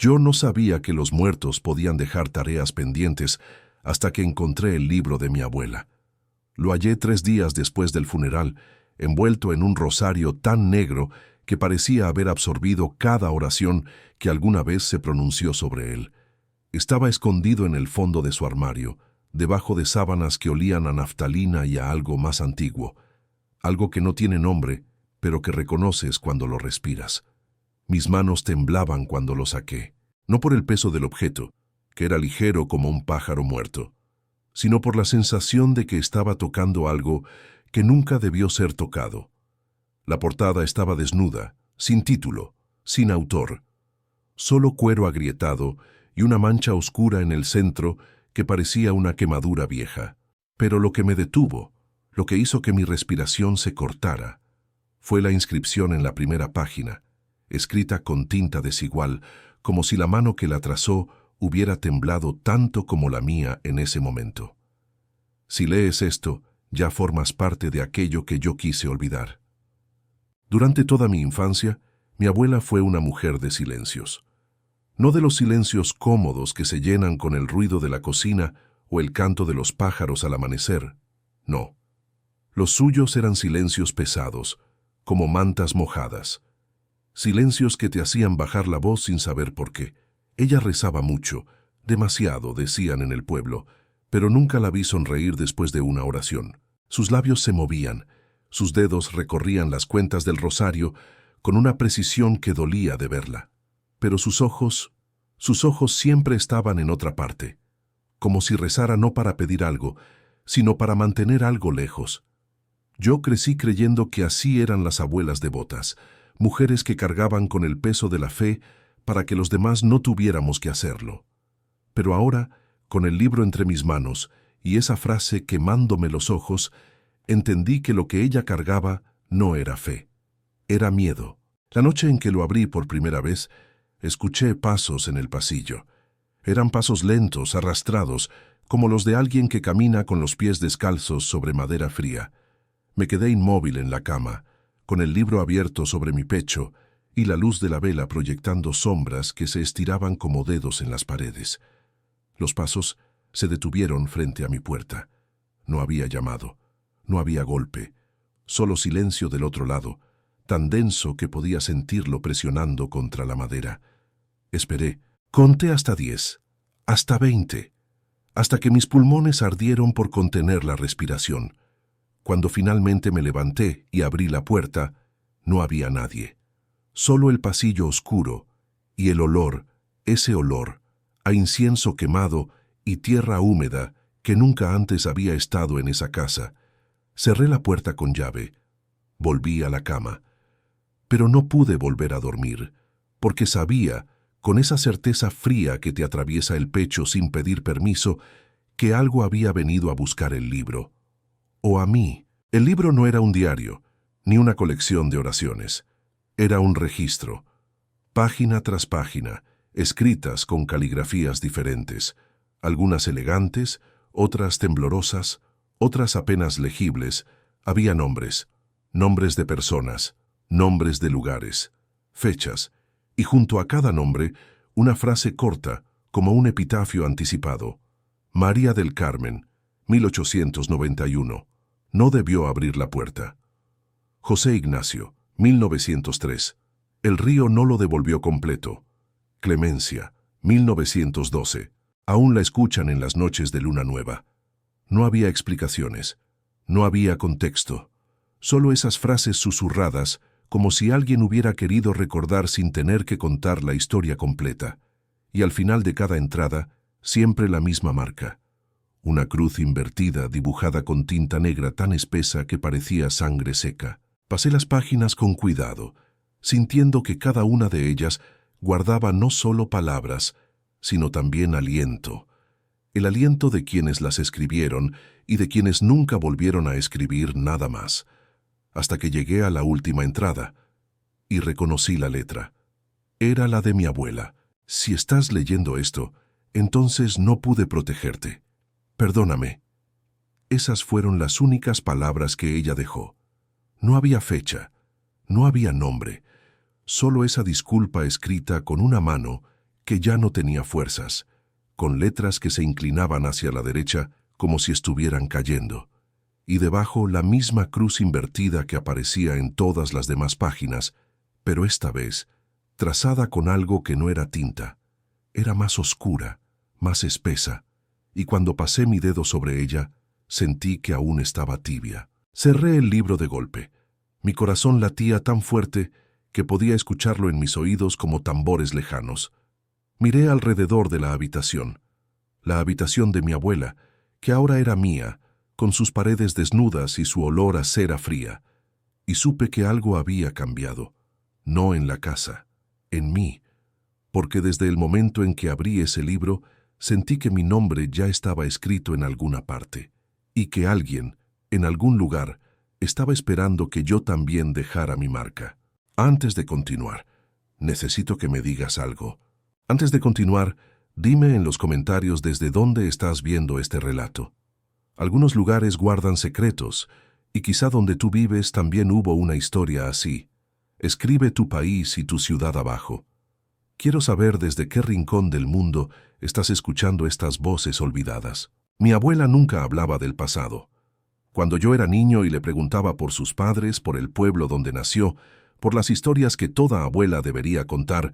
Yo no sabía que los muertos podían dejar tareas pendientes hasta que encontré el libro de mi abuela. Lo hallé 3 días después del funeral, envuelto en un rosario tan negro que parecía haber absorbido cada oración que alguna vez se pronunció sobre él. Estaba escondido en el fondo de su armario, debajo de sábanas que olían a naftalina y a algo más antiguo, algo que no tiene nombre, pero que reconoces cuando lo respiras. Mis manos temblaban cuando lo saqué, no por el peso del objeto, que era ligero como un pájaro muerto, sino por la sensación de que estaba tocando algo que nunca debió ser tocado. La portada estaba desnuda, sin título, sin autor, solo cuero agrietado y una mancha oscura en el centro que parecía una quemadura vieja. Pero lo que me detuvo, lo que hizo que mi respiración se cortara, fue la inscripción en la primera página, escrita con tinta desigual, como si la mano que la trazó hubiera temblado tanto como la mía en ese momento. Si lees esto, ya formas parte de aquello que yo quise olvidar. Durante toda mi infancia, mi abuela fue una mujer de silencios. No de los silencios cómodos que se llenan con el ruido de la cocina o el canto de los pájaros al amanecer. No. Los suyos eran silencios pesados, como mantas mojadas. Silencios que te hacían bajar la voz sin saber por qué. Ella rezaba mucho, demasiado, decían en el pueblo, pero nunca la vi sonreír después de una oración. Sus labios se movían, sus dedos recorrían las cuentas del rosario con una precisión que dolía de verla. Pero sus ojos siempre estaban en otra parte, como si rezara no para pedir algo, sino para mantener algo lejos. Yo crecí creyendo que así eran las abuelas devotas, mujeres que cargaban con el peso de la fe para que los demás no tuviéramos que hacerlo. Pero ahora, con el libro entre mis manos y esa frase quemándome los ojos, entendí que lo que ella cargaba no era fe, era miedo. La noche en que lo abrí por primera vez, escuché pasos en el pasillo. Eran pasos lentos, arrastrados, como los de alguien que camina con los pies descalzos sobre madera fría. Me quedé inmóvil en la cama, con el libro abierto sobre mi pecho y la luz de la vela proyectando sombras que se estiraban como dedos en las paredes. Los pasos se detuvieron frente a mi puerta. No había llamado, no había golpe, solo silencio del otro lado, tan denso que podía sentirlo presionando contra la madera. Esperé, conté hasta 10, hasta 20, hasta que mis pulmones ardieron por contener la respiración. Cuando finalmente me levanté y abrí la puerta, no había nadie. Solo el pasillo oscuro y el olor, ese olor, a incienso quemado y tierra húmeda que nunca antes había estado en esa casa. Cerré la puerta con llave. Volví a la cama. Pero no pude volver a dormir, porque sabía, con esa certeza fría que te atraviesa el pecho sin pedir permiso, que algo había venido a buscar el libro. O a mí. El libro no era un diario, ni una colección de oraciones. Era un registro, página tras página, escritas con caligrafías diferentes, algunas elegantes, otras temblorosas, otras apenas legibles. Había nombres, nombres de personas, nombres de lugares, fechas, y junto a cada nombre, una frase corta, como un epitafio anticipado. María del Carmen, 1891. No debió abrir la puerta. José Ignacio, 1903. El río no lo devolvió completo. Clemencia, 1912. Aún la escuchan en las noches de luna nueva. No había explicaciones, no había contexto, solo esas frases susurradas, como si alguien hubiera querido recordar sin tener que contar la historia completa. Y al final de cada entrada, siempre la misma marca. Una cruz invertida dibujada con tinta negra tan espesa que parecía sangre seca. Pasé las páginas con cuidado, sintiendo que cada una de ellas guardaba no solo palabras, sino también aliento. El aliento de quienes las escribieron y de quienes nunca volvieron a escribir nada más. Hasta que llegué a la última entrada y reconocí la letra. Era la de mi abuela. Si estás leyendo esto, entonces no pude protegerte. Perdóname. Esas fueron las únicas palabras que ella dejó. No había fecha, no había nombre, solo esa disculpa escrita con una mano que ya no tenía fuerzas, con letras que se inclinaban hacia la derecha como si estuvieran cayendo, y debajo la misma cruz invertida que aparecía en todas las demás páginas, pero esta vez trazada con algo que no era tinta. Era más oscura, más espesa, y cuando pasé mi dedo sobre ella, sentí que aún estaba tibia. Cerré el libro de golpe. Mi corazón latía tan fuerte que podía escucharlo en mis oídos como tambores lejanos. Miré alrededor de la habitación de mi abuela, que ahora era mía, con sus paredes desnudas y su olor a cera fría, y supe que algo había cambiado, no en la casa, en mí, porque desde el momento en que abrí ese libro, sentí que mi nombre ya estaba escrito en alguna parte, y que alguien, en algún lugar, estaba esperando que yo también dejara mi marca. Antes de continuar, necesito que me digas algo. Antes de continuar, dime en los comentarios desde dónde estás viendo este relato. Algunos lugares guardan secretos, y quizá donde tú vives también hubo una historia así. Escribe tu país y tu ciudad abajo. Quiero saber desde qué rincón del mundo estás escuchando estas voces olvidadas. Mi abuela nunca hablaba del pasado. Cuando yo era niño y le preguntaba por sus padres, por el pueblo donde nació, por las historias que toda abuela debería contar,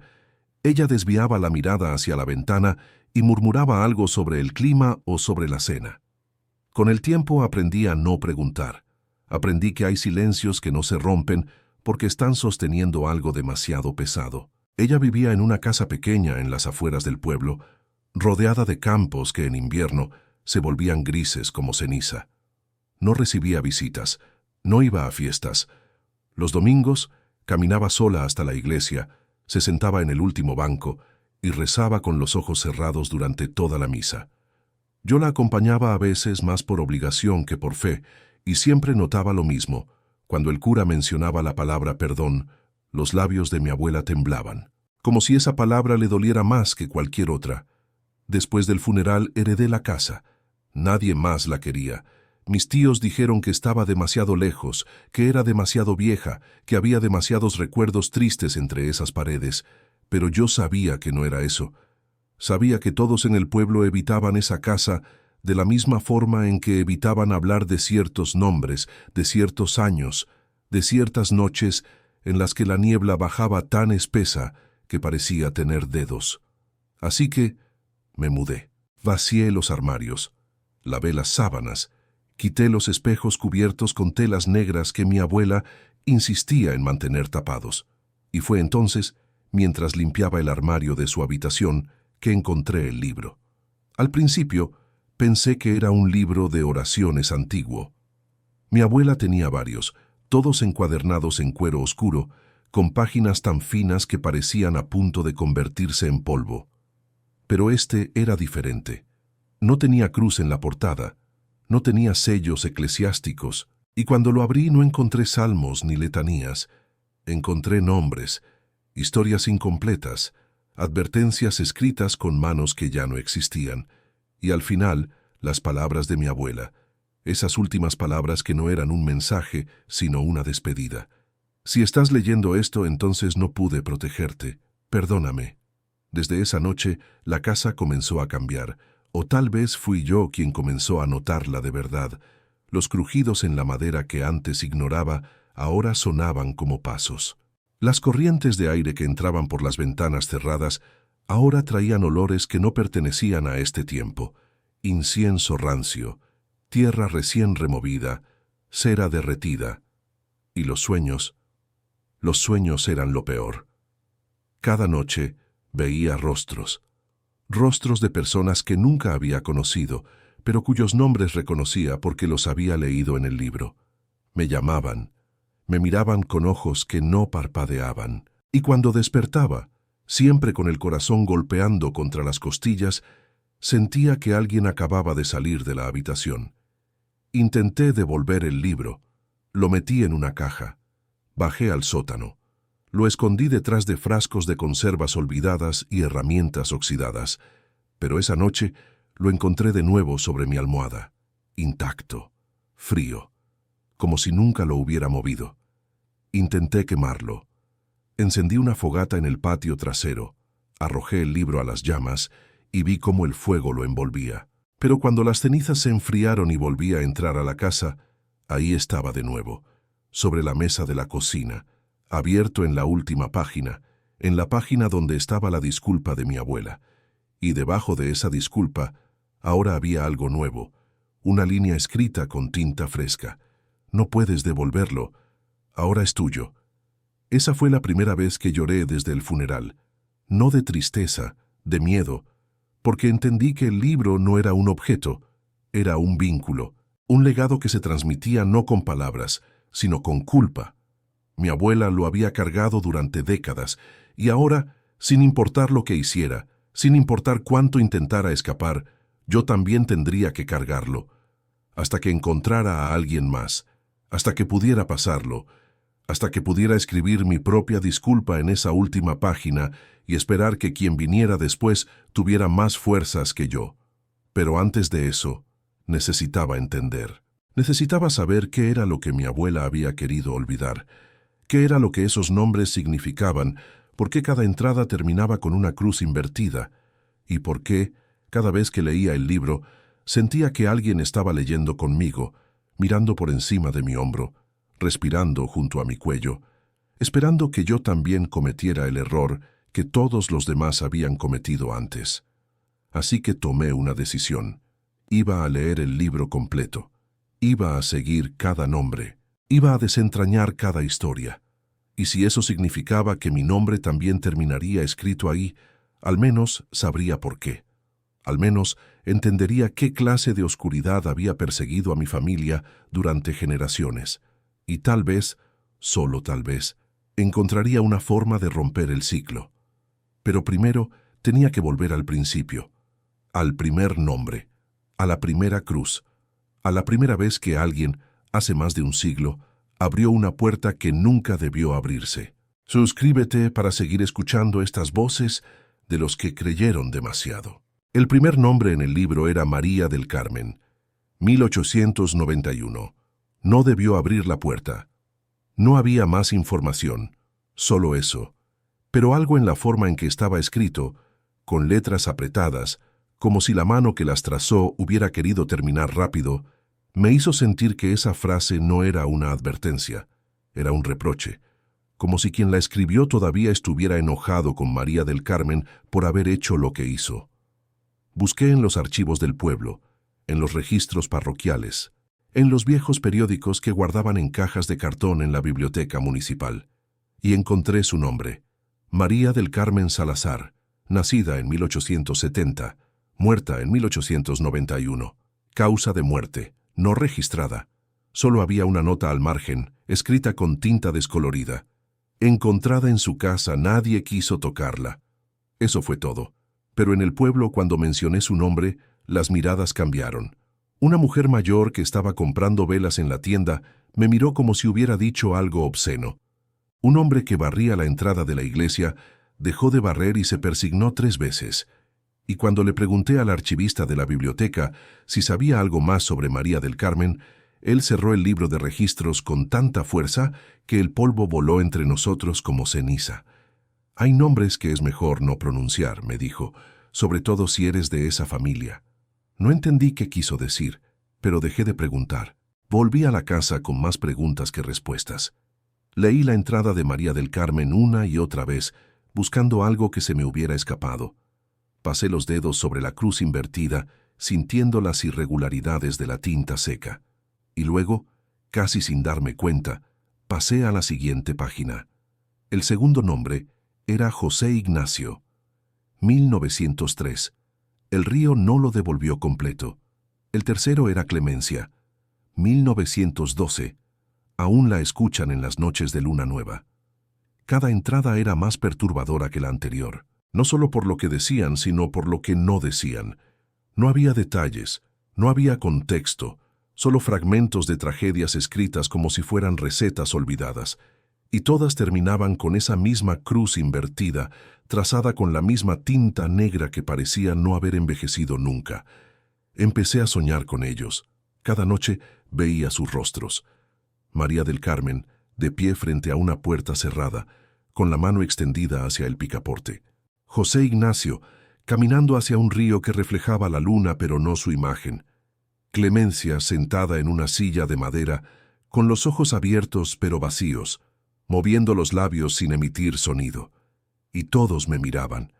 ella desviaba la mirada hacia la ventana y murmuraba algo sobre el clima o sobre la cena. Con el tiempo aprendí a no preguntar. Aprendí que hay silencios que no se rompen porque están sosteniendo algo demasiado pesado. Ella vivía en una casa pequeña en las afueras del pueblo, rodeada de campos que en invierno se volvían grises como ceniza. No recibía visitas, no iba a fiestas. Los domingos caminaba sola hasta la iglesia, se sentaba en el último banco y rezaba con los ojos cerrados durante toda la misa. Yo la acompañaba a veces más por obligación que por fe, y siempre notaba lo mismo. Cuando el cura mencionaba la palabra perdón, los labios de mi abuela temblaban, como si esa palabra le doliera más que cualquier otra. Después del funeral heredé la casa. Nadie más la quería. Mis tíos dijeron que estaba demasiado lejos, que era demasiado vieja, que había demasiados recuerdos tristes entre esas paredes, pero yo sabía que no era eso. Sabía que todos en el pueblo evitaban esa casa de la misma forma en que evitaban hablar de ciertos nombres, de ciertos años, de ciertas noches en las que la niebla bajaba tan espesa que parecía tener dedos. Así que me mudé. Vacié los armarios, lavé las sábanas, quité los espejos cubiertos con telas negras que mi abuela insistía en mantener tapados. Y fue entonces, mientras limpiaba el armario de su habitación, que encontré el libro. Al principio, pensé que era un libro de oraciones antiguo. Mi abuela tenía varios, todos encuadernados en cuero oscuro, con páginas tan finas que parecían a punto de convertirse en polvo. Pero este era diferente. No tenía cruz en la portada, no tenía sellos eclesiásticos, y cuando lo abrí no encontré salmos ni letanías. Encontré nombres, historias incompletas, advertencias escritas con manos que ya no existían, y al final, las palabras de mi abuela, esas últimas palabras que no eran un mensaje, sino una despedida. Si estás leyendo esto, entonces no pude protegerte. Perdóname. Desde esa noche, la casa comenzó a cambiar, o tal vez fui yo quien comenzó a notarla de verdad. Los crujidos en la madera que antes ignoraba, ahora sonaban como pasos. Las corrientes de aire que entraban por las ventanas cerradas ahora traían olores que no pertenecían a este tiempo. Incienso rancio, tierra recién removida, cera derretida. Y los sueños eran lo peor. Cada noche veía rostros de personas que nunca había conocido, pero cuyos nombres reconocía porque los había leído en el libro. Me llamaban, me miraban con ojos que no parpadeaban, y cuando despertaba, siempre con el corazón golpeando contra las costillas, sentía que alguien acababa de salir de la habitación. Intenté devolver el libro, lo metí en una caja, bajé al sótano, lo escondí detrás de frascos de conservas olvidadas y herramientas oxidadas, pero esa noche lo encontré de nuevo sobre mi almohada, intacto, frío, como si nunca lo hubiera movido. Intenté quemarlo. Encendí una fogata en el patio trasero, Arrojé el libro a las llamas y vi cómo el fuego lo envolvía. Pero cuando las cenizas se enfriaron y volví a entrar a la casa, ahí estaba de nuevo, sobre la mesa de la cocina, abierto en la última página, en la página donde estaba la disculpa de mi abuela. Y debajo de esa disculpa, ahora había algo nuevo, una línea escrita con tinta fresca. No puedes devolverlo, ahora es tuyo. Esa fue la primera vez que lloré desde el funeral, no de tristeza, de miedo, porque entendí que el libro no era un objeto, era un vínculo, un legado que se transmitía no con palabras, sino con culpa. Mi abuela lo había cargado durante décadas, y ahora, sin importar lo que hiciera, sin importar cuánto intentara escapar, yo también tendría que cargarlo, hasta que encontrara a alguien más, hasta que pudiera pasarlo, hasta que pudiera escribir mi propia disculpa en esa última página y esperar que quien viniera después tuviera más fuerzas que yo. Pero antes de eso, necesitaba entender. Necesitaba saber qué era lo que mi abuela había querido olvidar, qué era lo que esos nombres significaban, por qué cada entrada terminaba con una cruz invertida, y por qué, cada vez que leía el libro, sentía que alguien estaba leyendo conmigo, mirando por encima de mi hombro, respirando junto a mi cuello, esperando que yo también cometiera el error que todos los demás habían cometido antes. Así que tomé una decisión. Iba a leer el libro completo. Iba a seguir cada nombre. Iba a desentrañar cada historia. Y si eso significaba que mi nombre también terminaría escrito ahí, al menos sabría por qué. Al menos entendería qué clase de oscuridad había perseguido a mi familia durante generaciones. Y tal vez, solo tal vez, encontraría una forma de romper el ciclo. Pero primero tenía que volver al principio, al primer nombre, a la primera cruz, a la primera vez que alguien, hace más de un siglo, abrió una puerta que nunca debió abrirse. Suscríbete para seguir escuchando estas voces de los que creyeron demasiado. El primer nombre en el libro era María del Carmen, 1891. No debió abrir la puerta. No había más información, solo eso. Pero algo en la forma en que estaba escrito, con letras apretadas, como si la mano que las trazó hubiera querido terminar rápido, me hizo sentir que esa frase no era una advertencia, era un reproche, como si quien la escribió todavía estuviera enojado con María del Carmen por haber hecho lo que hizo. Busqué en los archivos del pueblo, en los registros parroquiales, en los viejos periódicos que guardaban en cajas de cartón en la biblioteca municipal, y encontré su nombre, María del Carmen Salazar, nacida en 1870, muerta en 1891, causa de muerte, no registrada. Solo había una nota al margen, escrita con tinta descolorida. Encontrada en su casa, nadie quiso tocarla. Eso fue todo. Pero en el pueblo, cuando mencioné su nombre, las miradas cambiaron. Una mujer mayor que estaba comprando velas en la tienda me miró como si hubiera dicho algo obsceno. Un hombre que barría la entrada de la iglesia dejó de barrer y se persignó 3 veces. Y cuando le pregunté al archivista de la biblioteca si sabía algo más sobre María del Carmen, él cerró el libro de registros con tanta fuerza que el polvo voló entre nosotros como ceniza. Hay nombres que es mejor no pronunciar, me dijo, sobre todo si eres de esa familia. No entendí qué quiso decir, pero dejé de preguntar. Volví a la casa con más preguntas que respuestas. Leí la entrada de María del Carmen una y otra vez, buscando algo que se me hubiera escapado. Pasé los dedos sobre la cruz invertida, sintiendo las irregularidades de la tinta seca. Y luego, casi sin darme cuenta, pasé a la siguiente página. El segundo nombre era José Ignacio. 1903. El río no lo devolvió completo. El tercero era Clemencia. 1912. Aún la escuchan en las noches de luna nueva. Cada entrada era más perturbadora que la anterior, no solo por lo que decían, sino por lo que no decían. No había detalles, no había contexto, solo fragmentos de tragedias escritas como si fueran recetas olvidadas, y todas terminaban con esa misma cruz invertida, trazada con la misma tinta negra que parecía no haber envejecido nunca. Empecé a soñar con ellos. Cada noche veía sus rostros. María del Carmen, de pie frente a una puerta cerrada, con la mano extendida hacia el picaporte. José Ignacio, caminando hacia un río que reflejaba la luna pero no su imagen. Clemencia sentada en una silla de madera, con los ojos abiertos pero vacíos, moviendo los labios sin emitir sonido. Y todos me miraban,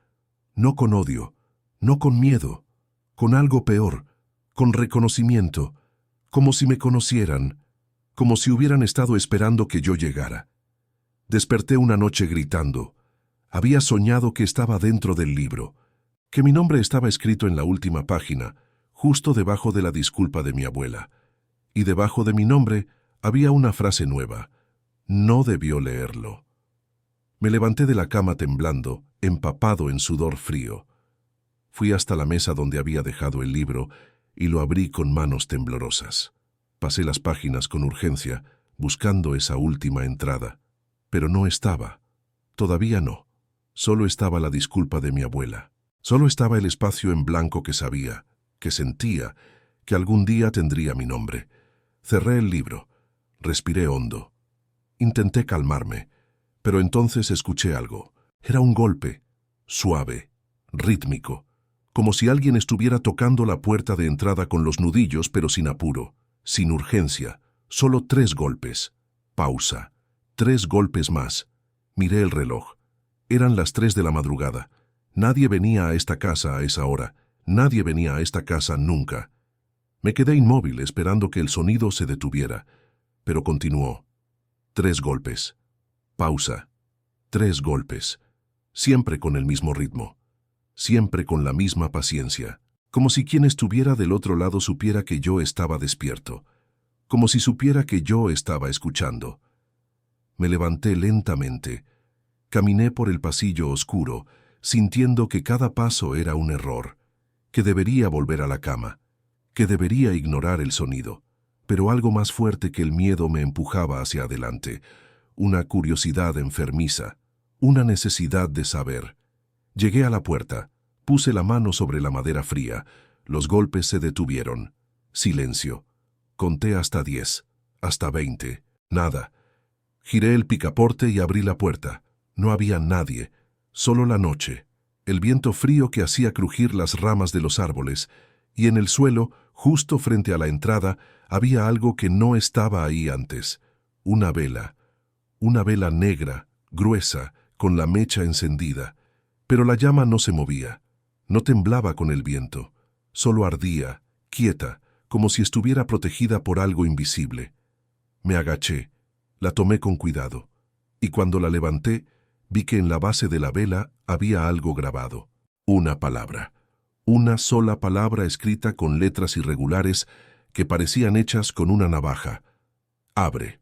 no con odio, no con miedo, con algo peor, con reconocimiento, como si me conocieran, como si hubieran estado esperando que yo llegara. Desperté una noche gritando. Había soñado que estaba dentro del libro, que mi nombre estaba escrito en la última página, justo debajo de la disculpa de mi abuela. Y debajo de mi nombre había una frase nueva. No debió leerlo. Me levanté de la cama temblando, empapado en sudor frío. Fui hasta la mesa donde había dejado el libro y lo abrí con manos temblorosas. Pasé las páginas con urgencia, buscando esa última entrada. Pero no estaba. Todavía no. Solo estaba la disculpa de mi abuela. Solo estaba el espacio en blanco que sabía, que sentía, que algún día tendría mi nombre. Cerré el libro. Respiré hondo. Intenté calmarme, pero entonces escuché algo. Era un golpe, suave, rítmico, como si alguien estuviera tocando la puerta de entrada con los nudillos, pero sin apuro, sin urgencia. Solo 3 golpes. Pausa. 3 golpes más. Miré el reloj. Eran las 3 de la madrugada. Nadie venía a esta casa a esa hora. Nadie venía a esta casa nunca. Me quedé inmóvil esperando que el sonido se detuviera, pero continuó. 3 golpes. Pausa. 3 golpes. Siempre con el mismo ritmo. Siempre con la misma paciencia. Como si quien estuviera del otro lado supiera que yo estaba despierto. Como si supiera que yo estaba escuchando. Me levanté lentamente. Caminé por el pasillo oscuro, sintiendo que cada paso era un error, que debería volver a la cama, que debería ignorar el sonido. Pero algo más fuerte que el miedo me empujaba hacia adelante, una curiosidad enfermiza, una necesidad de saber. Llegué a la puerta, puse la mano sobre la madera fría, los golpes se detuvieron. Silencio. Conté hasta 10, hasta 20, nada. Giré el picaporte y abrí la puerta. No había nadie, solo la noche, el viento frío que hacía crujir las ramas de los árboles, y en el suelo, justo frente a la entrada, había algo que no estaba ahí antes. Una vela negra, gruesa, con la mecha encendida. Pero la llama no se movía, no temblaba con el viento, solo ardía, quieta, como si estuviera protegida por algo invisible. Me agaché, la tomé con cuidado, y cuando la levanté, vi que en la base de la vela había algo grabado. Una palabra. Una sola palabra escrita con letras irregulares que parecían hechas con una navaja. Abre.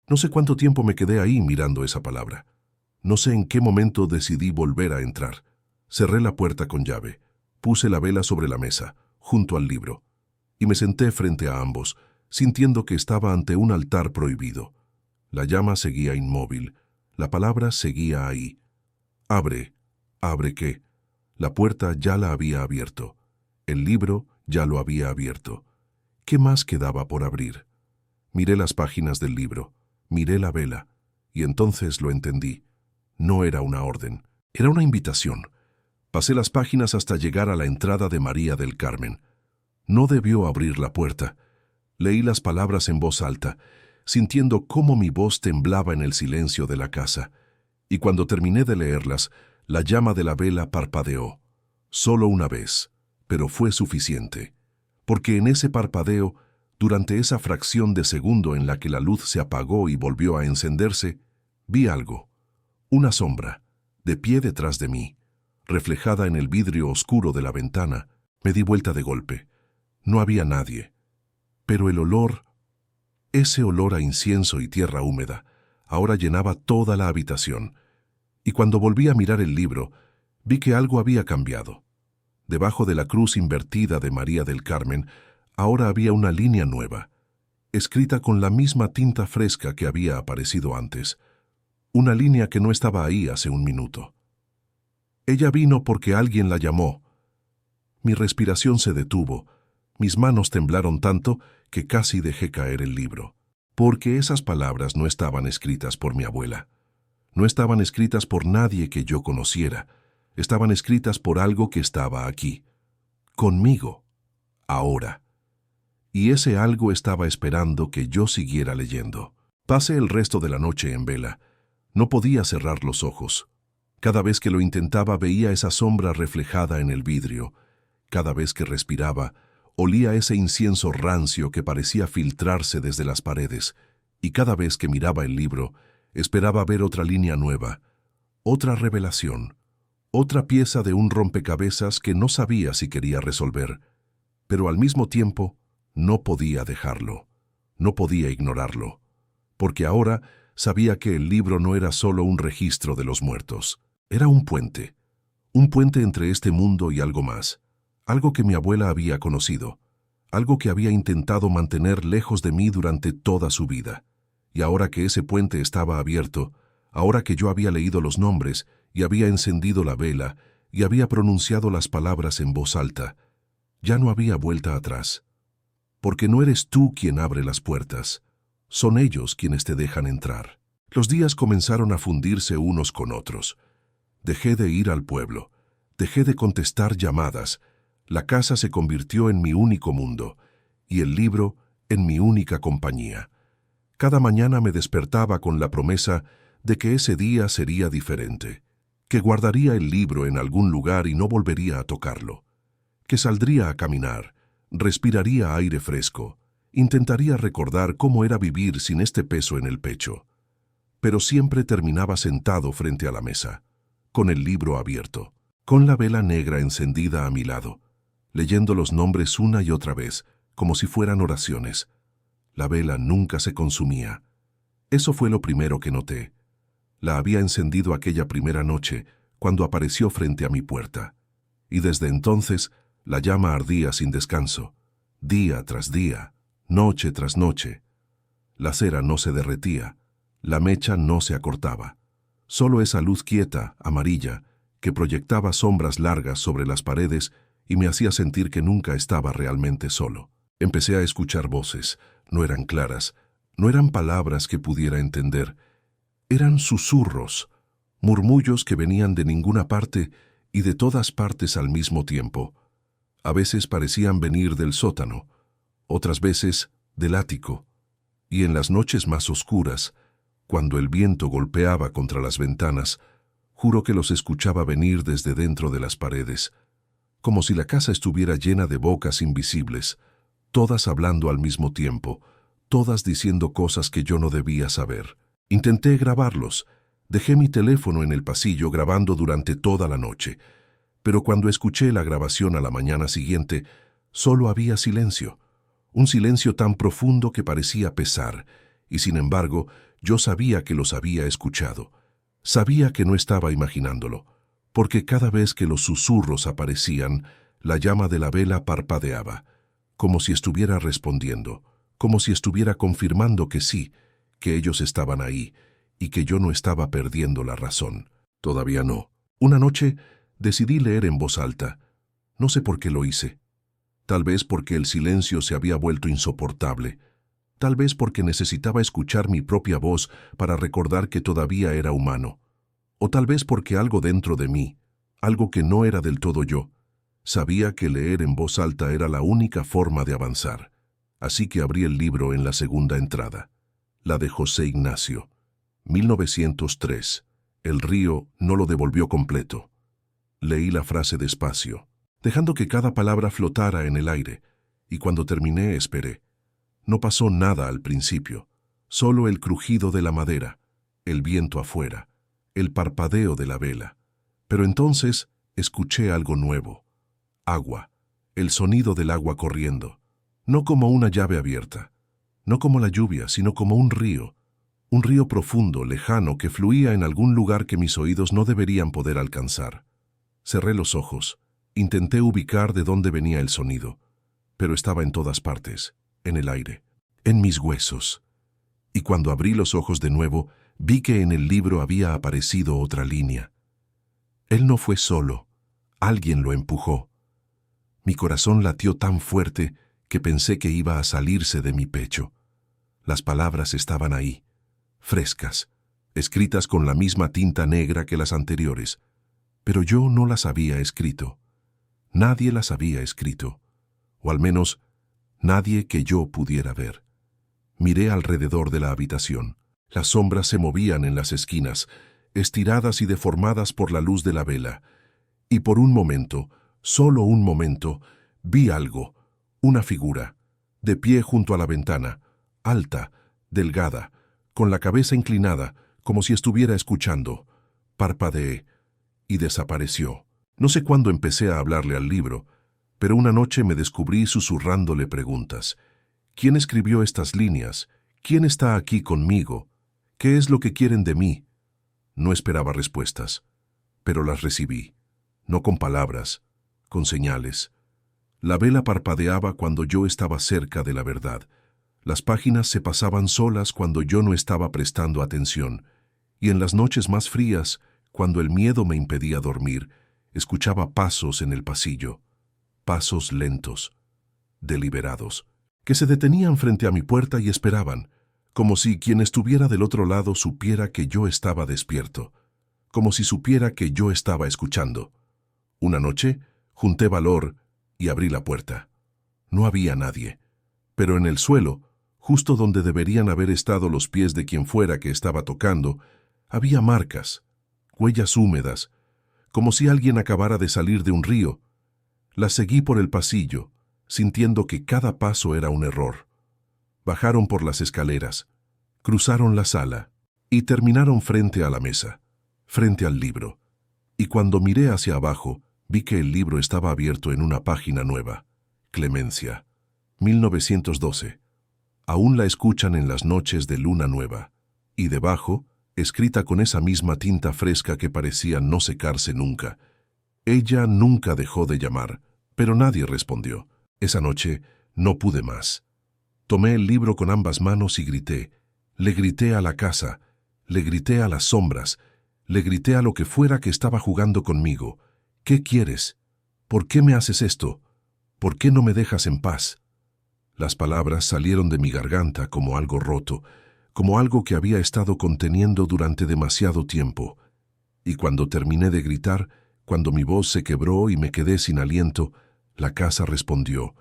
No sé cuánto tiempo me quedé ahí mirando esa palabra. No sé en qué momento decidí volver a entrar. Cerré la puerta con llave. Puse la vela sobre la mesa, junto al libro, y me senté frente a ambos, sintiendo que estaba ante un altar prohibido. La llama seguía inmóvil. La palabra seguía ahí. Abre. ¿Abre qué? La puerta ya la había abierto. El libro ya lo había abierto. ¿Qué más quedaba por abrir? Miré las páginas del libro, miré la vela, y entonces lo entendí. No era una orden, era una invitación. Pasé las páginas hasta llegar a la entrada de María del Carmen. No debió abrir la puerta. Leí las palabras en voz alta, sintiendo cómo mi voz temblaba en el silencio de la casa. Y cuando terminé de leerlas, la llama de la vela parpadeó. Solo una vez, pero fue suficiente. Porque en ese parpadeo, durante esa fracción de segundo en la que la luz se apagó y volvió a encenderse, vi algo. Una sombra, de pie detrás de mí, reflejada en el vidrio oscuro de la ventana. Me di vuelta de golpe. No había nadie. Pero el olor, ese olor a incienso y tierra húmeda, ahora llenaba toda la habitación. Y cuando volví a mirar el libro, vi que algo había cambiado. Debajo de la cruz invertida de María del Carmen, ahora había una línea nueva, escrita con la misma tinta fresca que había aparecido antes. Una línea que no estaba ahí hace un minuto. Ella vino porque alguien la llamó. Mi respiración se detuvo. Mis manos temblaron tanto que casi dejé caer el libro. Porque esas palabras no estaban escritas por mi abuela. No estaban escritas por nadie que yo conociera. Estaban escritas por algo que estaba aquí, conmigo, ahora. Y ese algo estaba esperando que yo siguiera leyendo. Pasé el resto de la noche en vela. No podía cerrar los ojos. Cada vez que lo intentaba veía esa sombra reflejada en el vidrio. Cada vez que respiraba, olía ese incienso rancio que parecía filtrarse desde las paredes. Y cada vez que miraba el libro, esperaba ver otra línea nueva, otra revelación, otra pieza de un rompecabezas que no sabía si quería resolver. Pero al mismo tiempo, no podía dejarlo. No podía ignorarlo. Porque ahora sabía que el libro no era solo un registro de los muertos. Era un puente entre este mundo y algo más, algo que mi abuela había conocido, algo que había intentado mantener lejos de mí durante toda su vida. Y ahora que ese puente estaba abierto, ahora que yo había leído los nombres y había encendido la vela y había pronunciado las palabras en voz alta, ya no había vuelta atrás. Porque no eres tú quien abre las puertas, son ellos quienes te dejan entrar. Los días comenzaron a fundirse unos con otros. Dejé de ir al pueblo, dejé de contestar llamadas, la casa se convirtió en mi único mundo, y el libro en mi única compañía. Cada mañana me despertaba con la promesa de que ese día sería diferente, que guardaría el libro en algún lugar y no volvería a tocarlo, que saldría a caminar, respiraría aire fresco, intentaría recordar cómo era vivir sin este peso en el pecho. Pero siempre terminaba sentado frente a la mesa, con el libro abierto, con la vela negra encendida a mi lado, leyendo los nombres una y otra vez, como si fueran oraciones. La vela nunca se consumía. Eso fue lo primero que noté. La había encendido aquella primera noche, cuando apareció frente a mi puerta. Y desde entonces, la llama ardía sin descanso, día tras día, noche tras noche. La cera no se derretía, la mecha no se acortaba. Solo esa luz quieta, amarilla, que proyectaba sombras largas sobre las paredes y me hacía sentir que nunca estaba realmente solo. Empecé a escuchar voces. No eran claras, no eran palabras que pudiera entender. Eran susurros, murmullos que venían de ninguna parte y de todas partes al mismo tiempo. A veces parecían venir del sótano, otras veces del ático, y en las noches más oscuras, cuando el viento golpeaba contra las ventanas, juro que los escuchaba venir desde dentro de las paredes, como si la casa estuviera llena de bocas invisibles, todas hablando al mismo tiempo, todas diciendo cosas que yo no debía saber. Intenté grabarlos, dejé mi teléfono en el pasillo grabando durante toda la noche, pero cuando escuché la grabación a la mañana siguiente, solo había silencio, un silencio tan profundo que parecía pesar, y sin embargo, yo sabía que los había escuchado. Sabía que no estaba imaginándolo, porque cada vez que los susurros aparecían, la llama de la vela parpadeaba, como si estuviera respondiendo, como si estuviera confirmando que sí, que ellos estaban ahí, y que yo no estaba perdiendo la razón. Todavía no. Una noche decidí leer en voz alta. No sé por qué lo hice. Tal vez porque el silencio se había vuelto insoportable. Tal vez porque necesitaba escuchar mi propia voz para recordar que todavía era humano. O tal vez porque algo dentro de mí, algo que no era del todo yo, sabía que leer en voz alta era la única forma de avanzar. Así que abrí el libro en la segunda entrada, la de José Ignacio, 1903. El río no lo devolvió completo. Leí la frase despacio, dejando que cada palabra flotara en el aire, y cuando terminé esperé. No pasó nada al principio, solo el crujido de la madera, el viento afuera, el parpadeo de la vela. Pero entonces escuché algo nuevo. Agua, el sonido del agua corriendo, no como una llave abierta, no como la lluvia, sino como un río profundo, lejano, que fluía en algún lugar que mis oídos no deberían poder alcanzar. Cerré los ojos, intenté ubicar de dónde venía el sonido, pero estaba en todas partes, en el aire, en mis huesos. Y cuando abrí los ojos de nuevo, vi que en el libro había aparecido otra línea. Él no fue solo, alguien lo empujó. Mi corazón latió tan fuerte que pensé que iba a salirse de mi pecho. Las palabras estaban ahí, frescas, escritas con la misma tinta negra que las anteriores. pero yo no las había escrito. Nadie las había escrito, o al menos nadie que yo pudiera ver. Miré alrededor de la habitación. Las sombras se movían en las esquinas, estiradas y deformadas por la luz de la vela, y por un momento, solo un momento, vi algo, una figura, de pie junto a la ventana, alta, delgada, con la cabeza inclinada, como si estuviera escuchando. Parpadeé y desapareció. No sé cuándo empecé a hablarle al libro, pero una noche me descubrí susurrándole preguntas. ¿Quién escribió estas líneas? ¿Quién está aquí conmigo? ¿Qué es lo que quieren de mí? No esperaba respuestas, pero las recibí, no con palabras, con señales. La vela parpadeaba cuando yo estaba cerca de la verdad. Las páginas se pasaban solas cuando yo no estaba prestando atención, y en las noches más frías, cuando el miedo me impedía dormir, escuchaba pasos en el pasillo, pasos lentos, deliberados, que se detenían frente a mi puerta y esperaban, como si quien estuviera del otro lado supiera que yo estaba despierto, como si supiera que yo estaba escuchando. Una noche, junté valor y abrí la puerta. No había nadie, pero en el suelo, justo donde deberían haber estado los pies de quien fuera que estaba tocando, había marcas, huellas húmedas, como si alguien acabara de salir de un río. Las seguí por el pasillo, sintiendo que cada paso era un error. Bajaron por las escaleras, cruzaron la sala y terminaron frente a la mesa, frente al libro. Y cuando miré hacia abajo, vi que el libro estaba abierto en una página nueva. Clemencia, 1912. Aún la escuchan en las noches de luna nueva. Y debajo, escrita con esa misma tinta fresca que parecía no secarse nunca. Ella nunca dejó de llamar, pero nadie respondió. Esa noche no pude más. Tomé el libro con ambas manos y grité. Le grité a la casa, le grité a las sombras, le grité a lo que fuera que estaba jugando conmigo. ¿Qué quieres? ¿Por qué me haces esto? ¿Por qué no me dejas en paz? Las palabras salieron de mi garganta como algo roto, como algo que había estado conteniendo durante demasiado tiempo. Y cuando terminé de gritar, cuando mi voz se quebró y me quedé sin aliento, la casa respondió,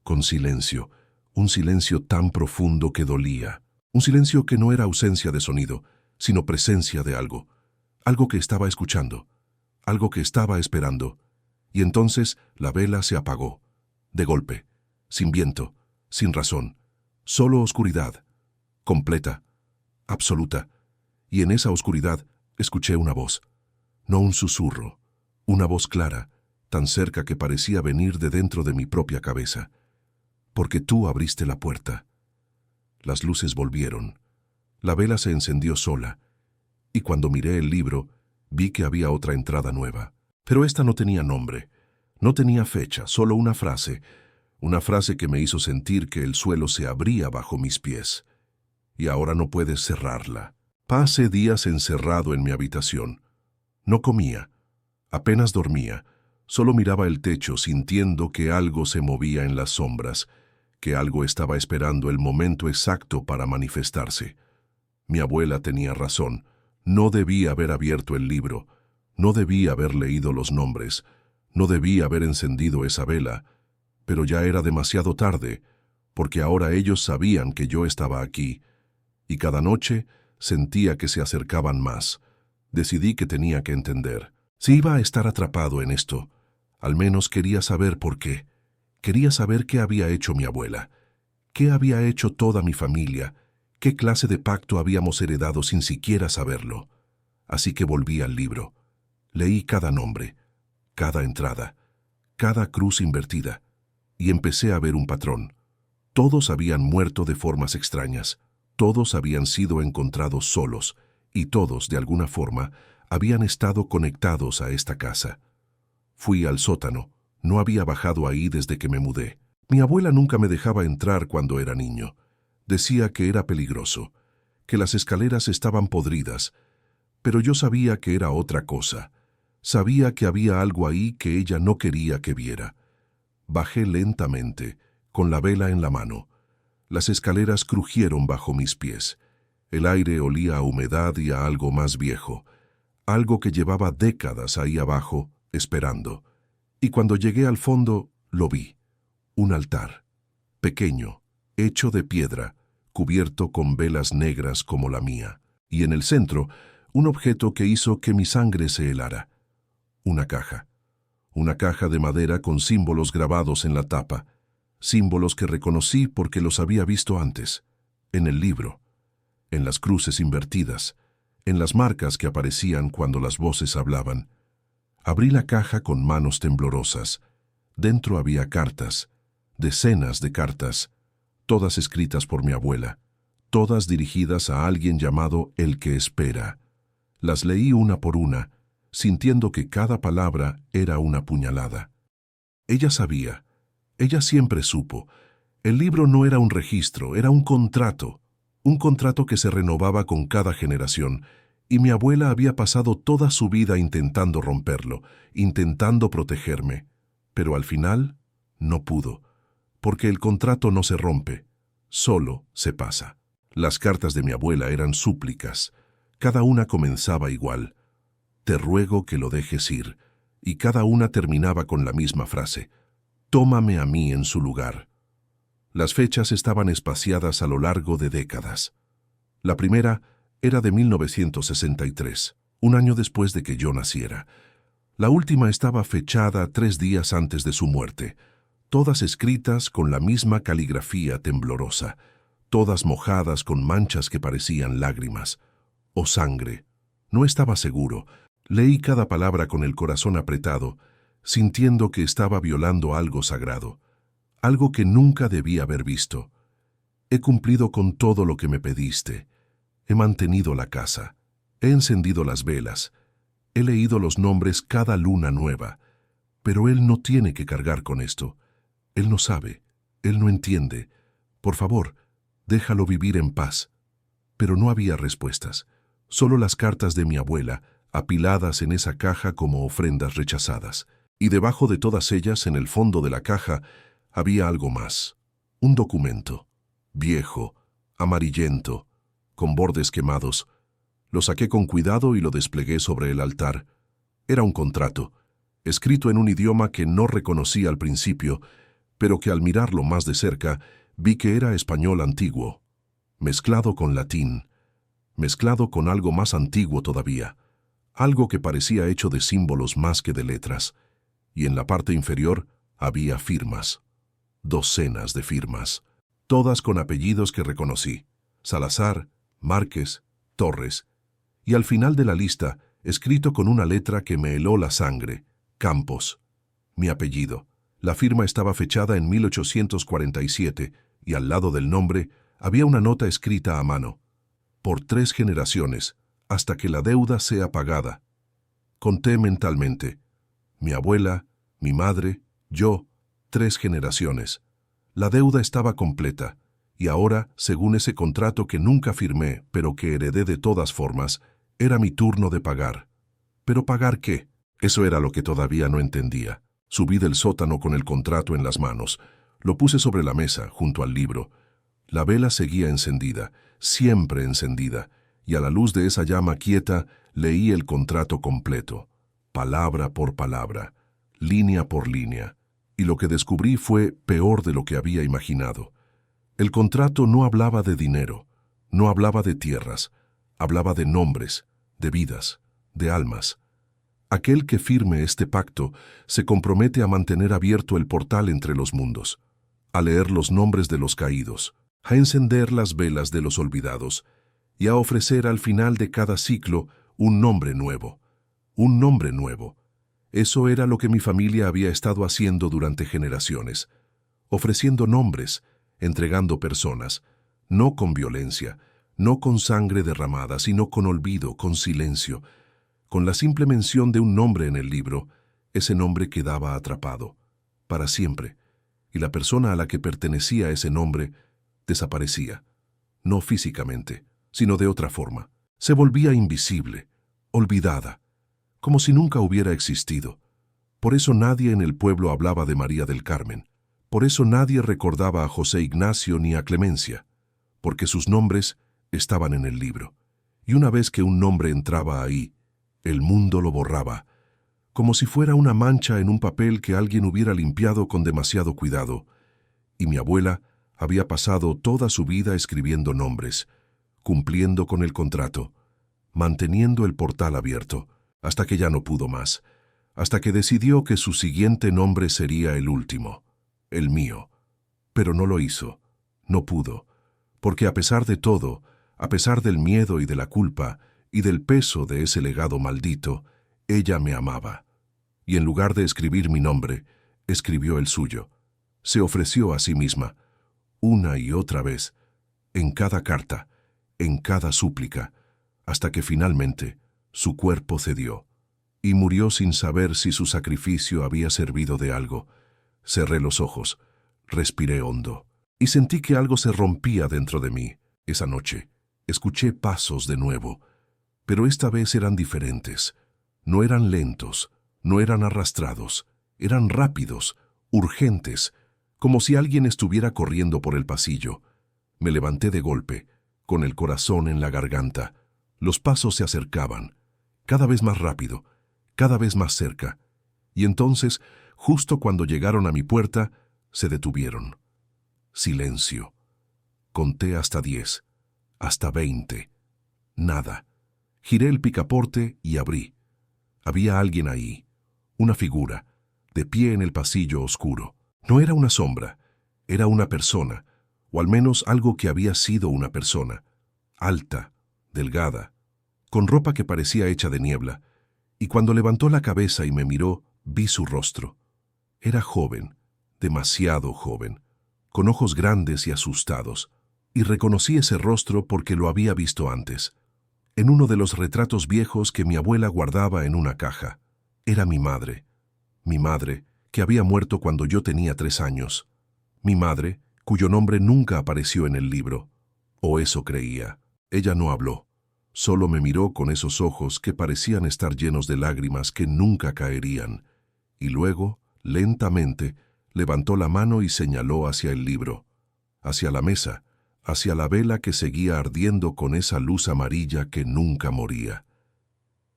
con silencio, un silencio tan profundo que dolía, un silencio que no era ausencia de sonido, sino presencia de algo, algo que estaba escuchando, algo que estaba esperando. Y entonces la vela se apagó, de golpe, sin viento, sin razón, solo oscuridad, completa, absoluta, y en esa oscuridad escuché una voz, no un susurro, una voz clara, tan cerca que parecía venir de dentro de mi propia cabeza. Porque tú abriste la puerta. Las luces volvieron, la vela se encendió sola, y cuando miré el libro, vi que había otra entrada nueva. Pero esta no tenía nombre, no tenía fecha, solo una frase que me hizo sentir que el suelo se abría bajo mis pies. Y ahora no puedes cerrarla. Pasé días encerrado en mi habitación. No comía, apenas dormía, solo miraba el techo sintiendo que algo se movía en las sombras, que algo estaba esperando el momento exacto para manifestarse. Mi abuela tenía razón, no debía haber abierto el libro, no debía haber leído los nombres, no debía haber encendido esa vela, pero ya era demasiado tarde, porque ahora ellos sabían que yo estaba aquí, y cada noche sentía que se acercaban más. Decidí que tenía que entender. Si iba a estar atrapado en esto, al menos quería saber por qué. Quería saber qué había hecho mi abuela, qué había hecho toda mi familia, qué clase de pacto habíamos heredado sin siquiera saberlo. Así que volví al libro. Leí cada nombre, cada entrada, cada cruz invertida, y empecé a ver un patrón. Todos habían muerto de formas extrañas, todos habían sido encontrados solos, y todos, de alguna forma, habían estado conectados a esta casa. Fui al sótano, no había bajado ahí desde que me mudé. Mi abuela nunca me dejaba entrar cuando era niño. Decía que era peligroso, que las escaleras estaban podridas, pero yo sabía que era otra cosa. Sabía que había algo ahí que ella no quería que viera. Bajé lentamente, con la vela en la mano. Las escaleras crujieron bajo mis pies. El aire olía a humedad y a algo más viejo, algo que llevaba décadas ahí abajo, esperando. Y cuando llegué al fondo, lo vi. Un altar, pequeño, hecho de piedra, cubierto con velas negras como la mía. Y en el centro, un objeto que hizo que mi sangre se helara. Una caja. Una caja de madera con símbolos grabados en la tapa. Símbolos que reconocí porque los había visto antes. En el libro. En las cruces invertidas. En las marcas que aparecían cuando las voces hablaban. Abrí la caja con manos temblorosas. Dentro había cartas. Decenas de cartas. Todas escritas por mi abuela. Todas dirigidas a alguien llamado El que espera. Las leí una por una, sintiendo que cada palabra era una puñalada. Ella sabía, ella siempre supo. El libro no era un registro, era un contrato que se renovaba con cada generación, y mi abuela había pasado toda su vida intentando romperlo, intentando protegerme. Pero al final, no pudo, porque el contrato no se rompe, solo se pasa. Las cartas de mi abuela eran súplicas. Cada una comenzaba igual. Te ruego que lo dejes ir. Y cada una terminaba con la misma frase. Tómame a mí en su lugar. Las fechas estaban espaciadas a lo largo de décadas. La primera era de 1963, un año después de que yo naciera. La última estaba fechada 3 días antes de su muerte, todas escritas con la misma caligrafía temblorosa, todas mojadas con manchas que parecían lágrimas o sangre. No estaba seguro. Leí cada palabra con el corazón apretado, sintiendo que estaba violando algo sagrado, algo que nunca debía haber visto. He cumplido con todo lo que me pediste. He mantenido la casa. He encendido las velas. He leído los nombres cada luna nueva. Pero él no tiene que cargar con esto. Él no sabe. Él no entiende. Por favor, déjalo vivir en paz. Pero no había respuestas. Solo las cartas de mi abuela, apiladas en esa caja como ofrendas rechazadas. Y debajo de todas ellas, en el fondo de la caja, había algo más. Un documento. Viejo, amarillento, con bordes quemados. Lo saqué con cuidado y lo desplegué sobre el altar. Era un contrato, escrito en un idioma que no reconocí al principio, pero que al mirarlo más de cerca, vi que era español antiguo, mezclado con latín, mezclado con algo más antiguo todavía, algo que parecía hecho de símbolos más que de letras, y en la parte inferior había firmas, docenas de firmas, todas con apellidos que reconocí, Salazar, Márquez, Torres, y al final de la lista, escrito con una letra que me heló la sangre, Campos, mi apellido. La firma estaba fechada en 1847 y al lado del nombre había una nota escrita a mano. Por 3 generaciones, hasta que la deuda sea pagada. Conté mentalmente. Mi abuela, mi madre, yo, 3 generaciones. La deuda estaba completa, y ahora, según ese contrato que nunca firmé, pero que heredé de todas formas, era mi turno de pagar. ¿Pero pagar qué? Eso era lo que todavía no entendía. Subí del sótano con el contrato en las manos. Lo puse sobre la mesa, junto al libro. La vela seguía encendida, siempre encendida, y a la luz de esa llama quieta leí el contrato completo, palabra por palabra, línea por línea, y lo que descubrí fue peor de lo que había imaginado. El contrato no hablaba de dinero, no hablaba de tierras, hablaba de nombres, de vidas, de almas. Aquel que firme este pacto se compromete a mantener abierto el portal entre los mundos, a leer los nombres de los caídos, a encender las velas de los olvidados y a ofrecer al final de cada ciclo un nombre nuevo. Un nombre nuevo. Eso era lo que mi familia había estado haciendo durante generaciones, ofreciendo nombres, entregando personas, no con violencia, no con sangre derramada, sino con olvido, con silencio. Con la simple mención de un nombre en el libro, ese nombre quedaba atrapado, para siempre, y la persona a la que pertenecía ese nombre desaparecía, no físicamente, sino de otra forma. Se volvía invisible, olvidada, como si nunca hubiera existido. Por eso nadie en el pueblo hablaba de María del Carmen, por eso nadie recordaba a José Ignacio ni a Clemencia, porque sus nombres estaban en el libro, y una vez que un nombre entraba ahí, El mundo lo borraba, como si fuera una mancha en un papel que alguien hubiera limpiado con demasiado cuidado. Y mi abuela había pasado toda su vida escribiendo nombres, cumpliendo con el contrato, manteniendo el portal abierto, hasta que ya no pudo más, hasta que decidió que su siguiente nombre sería el último, el mío. Pero no lo hizo, no pudo, porque a pesar de todo, a pesar del miedo y de la culpa, y del peso de ese legado maldito, ella me amaba. Y en lugar de escribir mi nombre, escribió el suyo. Se ofreció a sí misma, una y otra vez, en cada carta, en cada súplica, hasta que finalmente su cuerpo cedió, y murió sin saber si su sacrificio había servido de algo. Cerré los ojos, respiré hondo, y sentí que algo se rompía dentro de mí. Esa noche, escuché pasos de nuevo, pero esta vez eran diferentes. No eran lentos, no eran arrastrados, eran rápidos, urgentes, como si alguien estuviera corriendo por el pasillo. Me levanté de golpe, con el corazón en la garganta. Los pasos se acercaban, cada vez más rápido, cada vez más cerca. Y entonces, justo cuando llegaron a mi puerta, se detuvieron. Silencio. Conté hasta 10, hasta 20. Nada. Giré el picaporte y abrí. Había alguien ahí, una figura, de pie en el pasillo oscuro. No era una sombra, era una persona, o al menos algo que había sido una persona, alta, delgada, con ropa que parecía hecha de niebla, y cuando levantó la cabeza y me miró, vi su rostro. Era joven, demasiado joven, con ojos grandes y asustados, y reconocí ese rostro porque lo había visto antes, en uno de los retratos viejos que mi abuela guardaba en una caja. Era mi madre, que había muerto cuando yo tenía 3 años. Mi madre, cuyo nombre nunca apareció en el libro. O eso creía. Ella no habló. Solo me miró con esos ojos que parecían estar llenos de lágrimas que nunca caerían. Y luego, lentamente, levantó la mano y señaló hacia el libro, hacia la mesa, hacia la vela que seguía ardiendo con esa luz amarilla que nunca moría.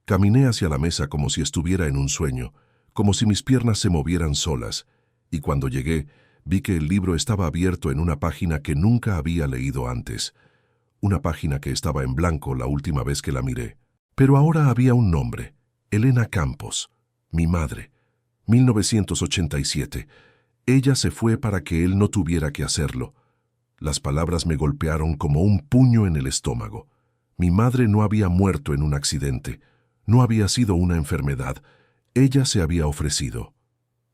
Caminé hacia la mesa como si estuviera en un sueño, como si mis piernas se movieran solas, y cuando llegué, vi que el libro estaba abierto en una página que nunca había leído antes, una página que estaba en blanco la última vez que la miré. Pero ahora había un nombre, Elena Campos, mi madre, 1987. Ella se fue para que él no tuviera que hacerlo. Las palabras me golpearon como un puño en el estómago. Mi madre no había muerto en un accidente, no había sido una enfermedad. Ella se había ofrecido,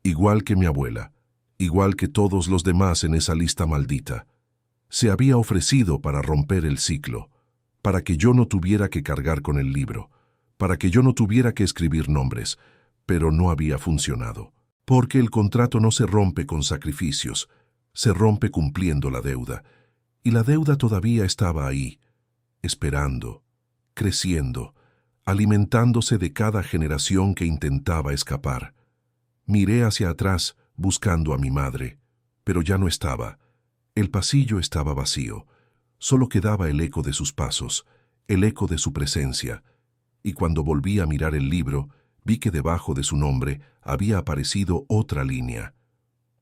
igual que mi abuela, igual que todos los demás en esa lista maldita. Se había ofrecido para romper el ciclo, para que yo no tuviera que cargar con el libro, para que yo no tuviera que escribir nombres, pero no había funcionado. Porque el contrato no se rompe con sacrificios, se rompe cumpliendo la deuda, y la deuda todavía estaba ahí, esperando, creciendo, alimentándose de cada generación que intentaba escapar. Miré hacia atrás buscando a mi madre, pero ya no estaba. El pasillo estaba vacío, solo quedaba el eco de sus pasos, el eco de su presencia, y cuando volví a mirar el libro, vi que debajo de su nombre había aparecido otra línea.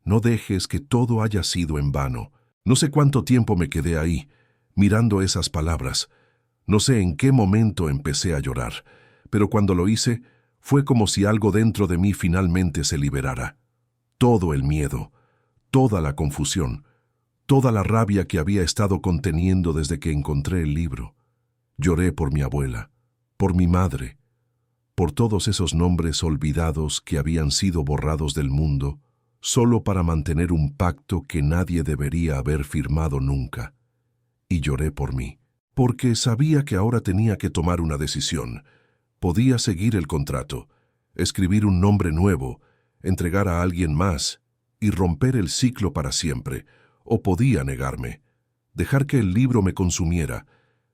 No dejes que todo haya sido en vano. No sé cuánto tiempo me quedé ahí, mirando esas palabras. No sé en qué momento empecé a llorar, pero cuando lo hice, fue como si algo dentro de mí finalmente se liberara. Todo el miedo, toda la confusión, toda la rabia que había estado conteniendo desde que encontré el libro. Lloré por mi abuela, por mi madre, por todos esos nombres olvidados que habían sido borrados del mundo, solo para mantener un pacto que nadie debería haber firmado nunca. Y lloré por mí, porque sabía que ahora tenía que tomar una decisión. Podía seguir el contrato, escribir un nombre nuevo, entregar a alguien más y romper el ciclo para siempre, o podía negarme, dejar que el libro me consumiera,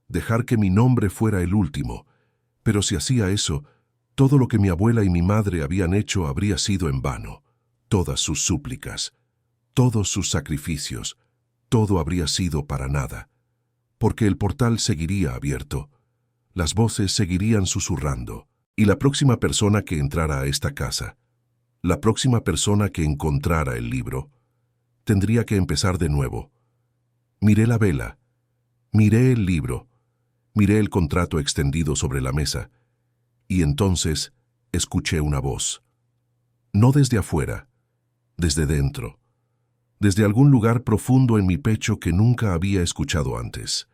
dejar que mi nombre fuera el último. Pero si hacía eso, todo lo que mi abuela y mi madre habían hecho habría sido en vano. Todas sus súplicas, todos sus sacrificios, todo habría sido para nada, porque el portal seguiría abierto, las voces seguirían susurrando, Y la próxima persona que entrara a esta casa, la próxima persona que encontrara el libro, tendría que empezar de nuevo. Miré la vela, miré el libro, miré el contrato extendido sobre la mesa, y entonces escuché una voz. No desde afuera, desde dentro, desde algún lugar profundo en mi pecho que nunca había escuchado antes.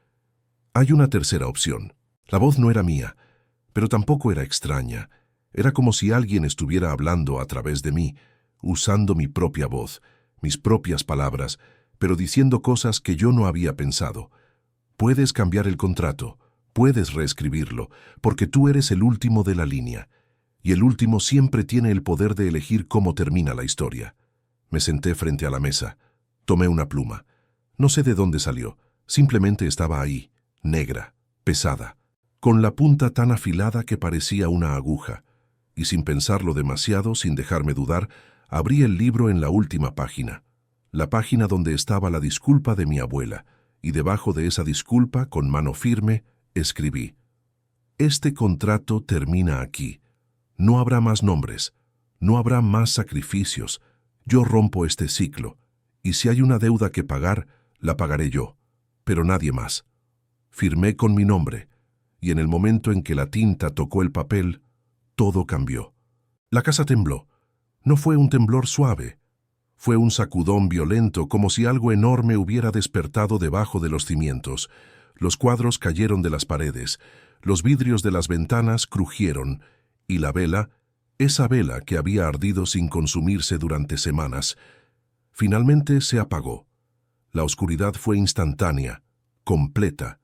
Hay una tercera opción. La voz no era mía, pero tampoco era extraña. Era como si alguien estuviera hablando a través de mí, usando mi propia voz, mis propias palabras, pero diciendo cosas que yo no había pensado. Puedes cambiar el contrato, puedes reescribirlo, porque tú eres el último de la línea, y el último siempre tiene el poder de elegir cómo termina la historia. Me senté frente a la mesa, tomé una pluma. No sé de dónde salió, simplemente estaba ahí, negra, pesada, con la punta tan afilada que parecía una aguja, y sin pensarlo demasiado, sin dejarme dudar, abrí el libro en la última página, la página donde estaba la disculpa de mi abuela, y debajo de esa disculpa, con mano firme, escribí: este contrato termina aquí. No habrá más nombres, no habrá más sacrificios. Yo rompo este ciclo, y si hay una deuda que pagar, la pagaré yo, pero nadie más. Firmé con mi nombre, y en el momento en que la tinta tocó el papel, todo cambió. La casa tembló. No fue un temblor suave. Fue un sacudón violento, como si algo enorme hubiera despertado debajo de los cimientos. Los cuadros cayeron de las paredes, los vidrios de las ventanas crujieron, y la vela, esa vela que había ardido sin consumirse durante semanas, finalmente se apagó. La oscuridad fue instantánea, completa,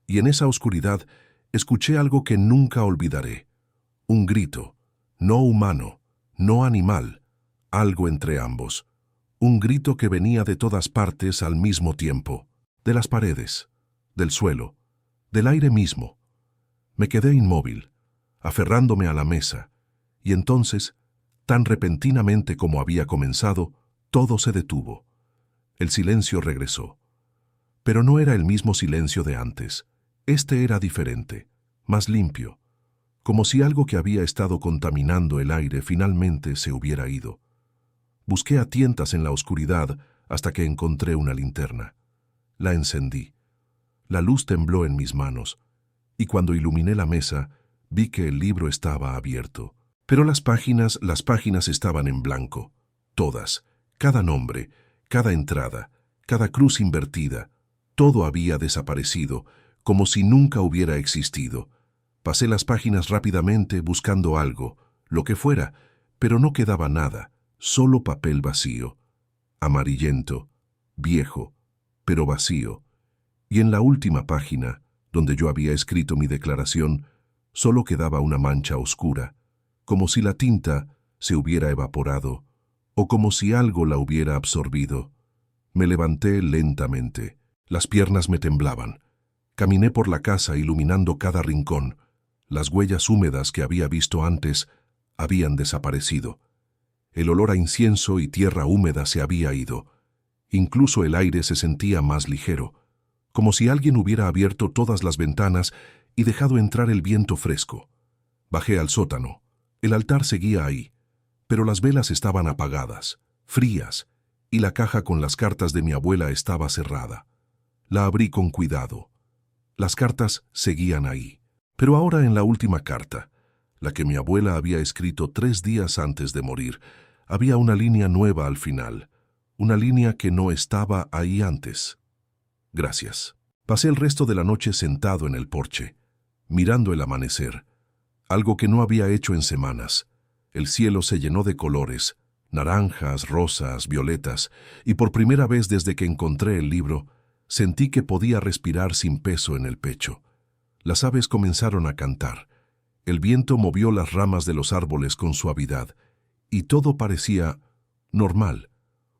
y en esa oscuridad escuché algo que nunca olvidaré. Un grito, no humano, no animal, algo entre ambos. Un grito que venía de todas partes al mismo tiempo, de las paredes, del suelo, del aire mismo. Me quedé inmóvil, aferrándome a la mesa, y entonces, tan repentinamente como había comenzado, todo se detuvo. El silencio regresó. Pero no era el mismo silencio de antes. Este era diferente, más limpio, como si algo que había estado contaminando el aire finalmente se hubiera ido. Busqué a tientas en la oscuridad hasta que encontré una linterna. La encendí. La luz tembló en mis manos, y cuando iluminé la mesa, vi que el libro estaba abierto. Pero las páginas estaban en blanco. Todas, cada nombre, cada entrada, cada cruz invertida, todo había desaparecido, como si nunca hubiera existido. Pasé las páginas rápidamente buscando algo, lo que fuera, pero no quedaba nada, solo papel vacío, amarillento, viejo, pero vacío. Y en la última página, donde yo había escrito mi declaración, solo quedaba una mancha oscura, como si la tinta se hubiera evaporado, o como si algo la hubiera absorbido. Me levanté lentamente. Las piernas me temblaban. Caminé por la casa iluminando cada rincón. Las huellas húmedas que había visto antes habían desaparecido. El olor a incienso y tierra húmeda se había ido. Incluso el aire se sentía más ligero, como si alguien hubiera abierto todas las ventanas y dejado entrar el viento fresco. Bajé al sótano. El altar seguía ahí, pero las velas estaban apagadas, frías, y la caja con las cartas de mi abuela estaba cerrada. La abrí con cuidado. Las cartas seguían ahí, pero ahora en la última carta, la que mi abuela había escrito 3 días antes de morir, había una línea nueva al final, una línea que no estaba ahí antes. Gracias. Pasé el resto de la noche sentado en el porche, mirando el amanecer, algo que no había hecho en semanas. El cielo se llenó de colores, naranjas, rosas, violetas, y por primera vez desde que encontré el libro, sentí que podía respirar sin peso en el pecho. Las aves comenzaron a cantar. El viento movió las ramas de los árboles con suavidad, y todo parecía normal,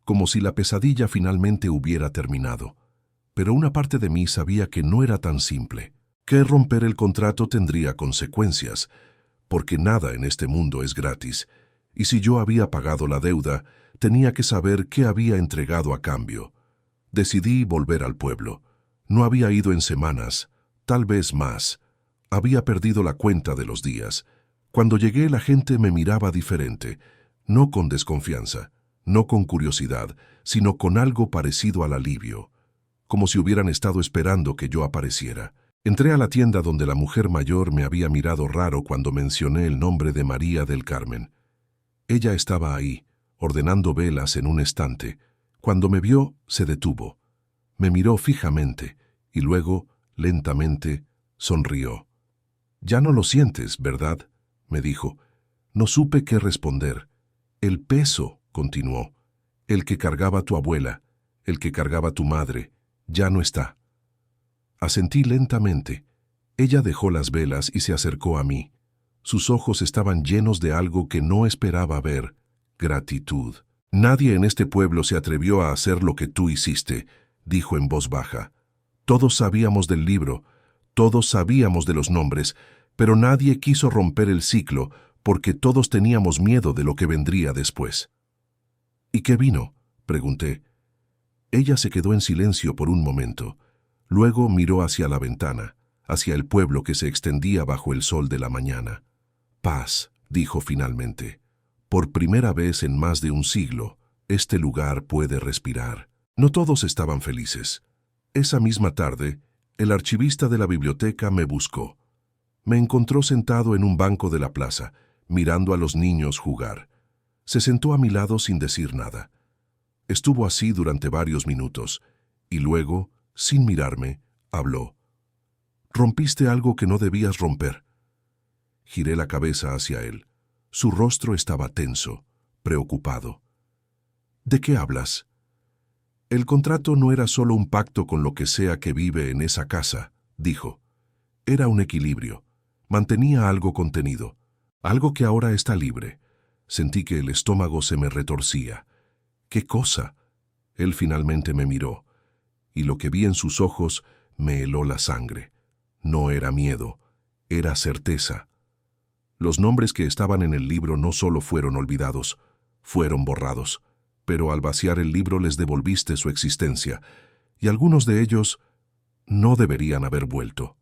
como si la pesadilla finalmente hubiera terminado. Pero una parte de mí sabía que no era tan simple, que romper el contrato tendría consecuencias, porque nada en este mundo es gratis, y si yo había pagado la deuda, tenía que saber qué había entregado a cambio. Decidí volver al pueblo. No había ido en semanas, tal vez más. Había perdido la cuenta de los días. Cuando llegué, la gente me miraba diferente, no con desconfianza, no con curiosidad, sino con algo parecido al alivio, como si hubieran estado esperando que yo apareciera. Entré a la tienda donde la mujer mayor me había mirado raro cuando mencioné el nombre de María del Carmen. Ella estaba ahí, ordenando velas en un estante. Cuando me vio, se detuvo. Me miró fijamente y luego, lentamente, sonrió. «Ya no lo sientes, ¿verdad?», me dijo. No supe qué responder. «El peso», continuó, «el que cargaba tu abuela, el que cargaba tu madre, ya no está». Asentí lentamente. Ella dejó las velas y se acercó a mí. Sus ojos estaban llenos de algo que no esperaba ver: gratitud. «Nadie en este pueblo se atrevió a hacer lo que tú hiciste», dijo en voz baja. «Todos sabíamos del libro, todos sabíamos de los nombres, pero nadie quiso romper el ciclo porque todos teníamos miedo de lo que vendría después». «¿Y qué vino?», pregunté. Ella se quedó en silencio por un momento. Luego miró hacia la ventana, hacia el pueblo que se extendía bajo el sol de la mañana. «Paz», dijo finalmente. «Por primera vez en más de un siglo, este lugar puede respirar». No todos estaban felices. Esa misma tarde, el archivista de la biblioteca me buscó. Me encontró sentado en un banco de la plaza, mirando a los niños jugar. Se sentó a mi lado sin decir nada. Estuvo así durante varios minutos, y luego, sin mirarme, habló. «Rompiste algo que no debías romper». Giré la cabeza hacia él. Su rostro estaba tenso, preocupado. «¿De qué hablas?». «El contrato no era solo un pacto con lo que sea que vive en esa casa», dijo. «Era un equilibrio. Mantenía algo contenido, algo que ahora está libre». Sentí que el estómago se me retorcía. «¿Qué cosa?». Él finalmente me miró, y lo que vi en sus ojos me heló la sangre. No era miedo, era certeza. Los nombres que estaban en el libro no solo fueron olvidados, fueron borrados, pero al vaciar el libro les devolviste su existencia, y algunos de ellos no deberían haber vuelto.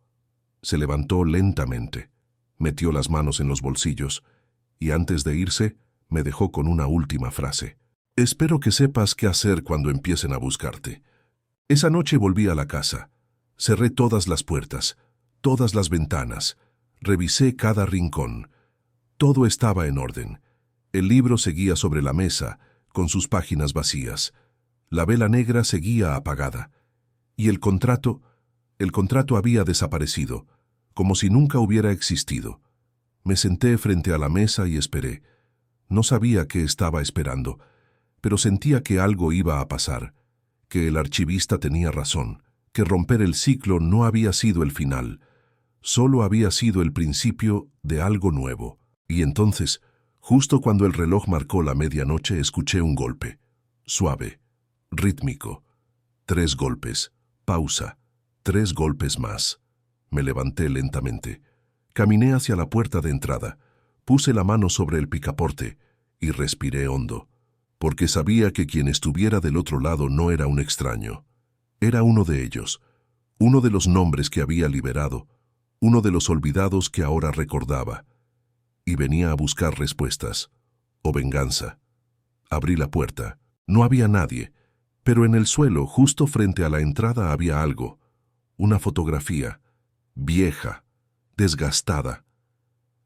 Se levantó lentamente, metió las manos en los bolsillos, y antes de irse, me dejó con una última frase. «Espero que sepas qué hacer cuando empiecen a buscarte». Esa noche volví a la casa. Cerré todas las puertas, todas las ventanas. Revisé cada rincón. Todo estaba en orden. El libro seguía sobre la mesa, con sus páginas vacías. La vela negra seguía apagada. Y el contrato había desaparecido, como si nunca hubiera existido. Me senté frente a la mesa y esperé. No sabía qué estaba esperando, pero sentía que algo iba a pasar, que el archivista tenía razón, que romper el ciclo no había sido el final, solo había sido el principio de algo nuevo. Y entonces, justo cuando el reloj marcó la medianoche, escuché un golpe, suave, rítmico. 3 golpes, pausa, 3 golpes más. Me levanté lentamente. Caminé hacia la puerta de entrada, puse la mano sobre el picaporte y respiré hondo, porque sabía que quien estuviera del otro lado no era un extraño. Era uno de ellos, uno de los nombres que había liberado, uno de los olvidados que ahora recordaba, y venía a buscar respuestas, o venganza. Abrí la puerta. No había nadie, pero en el suelo, justo frente a la entrada, había algo, una fotografía, vieja, desgastada.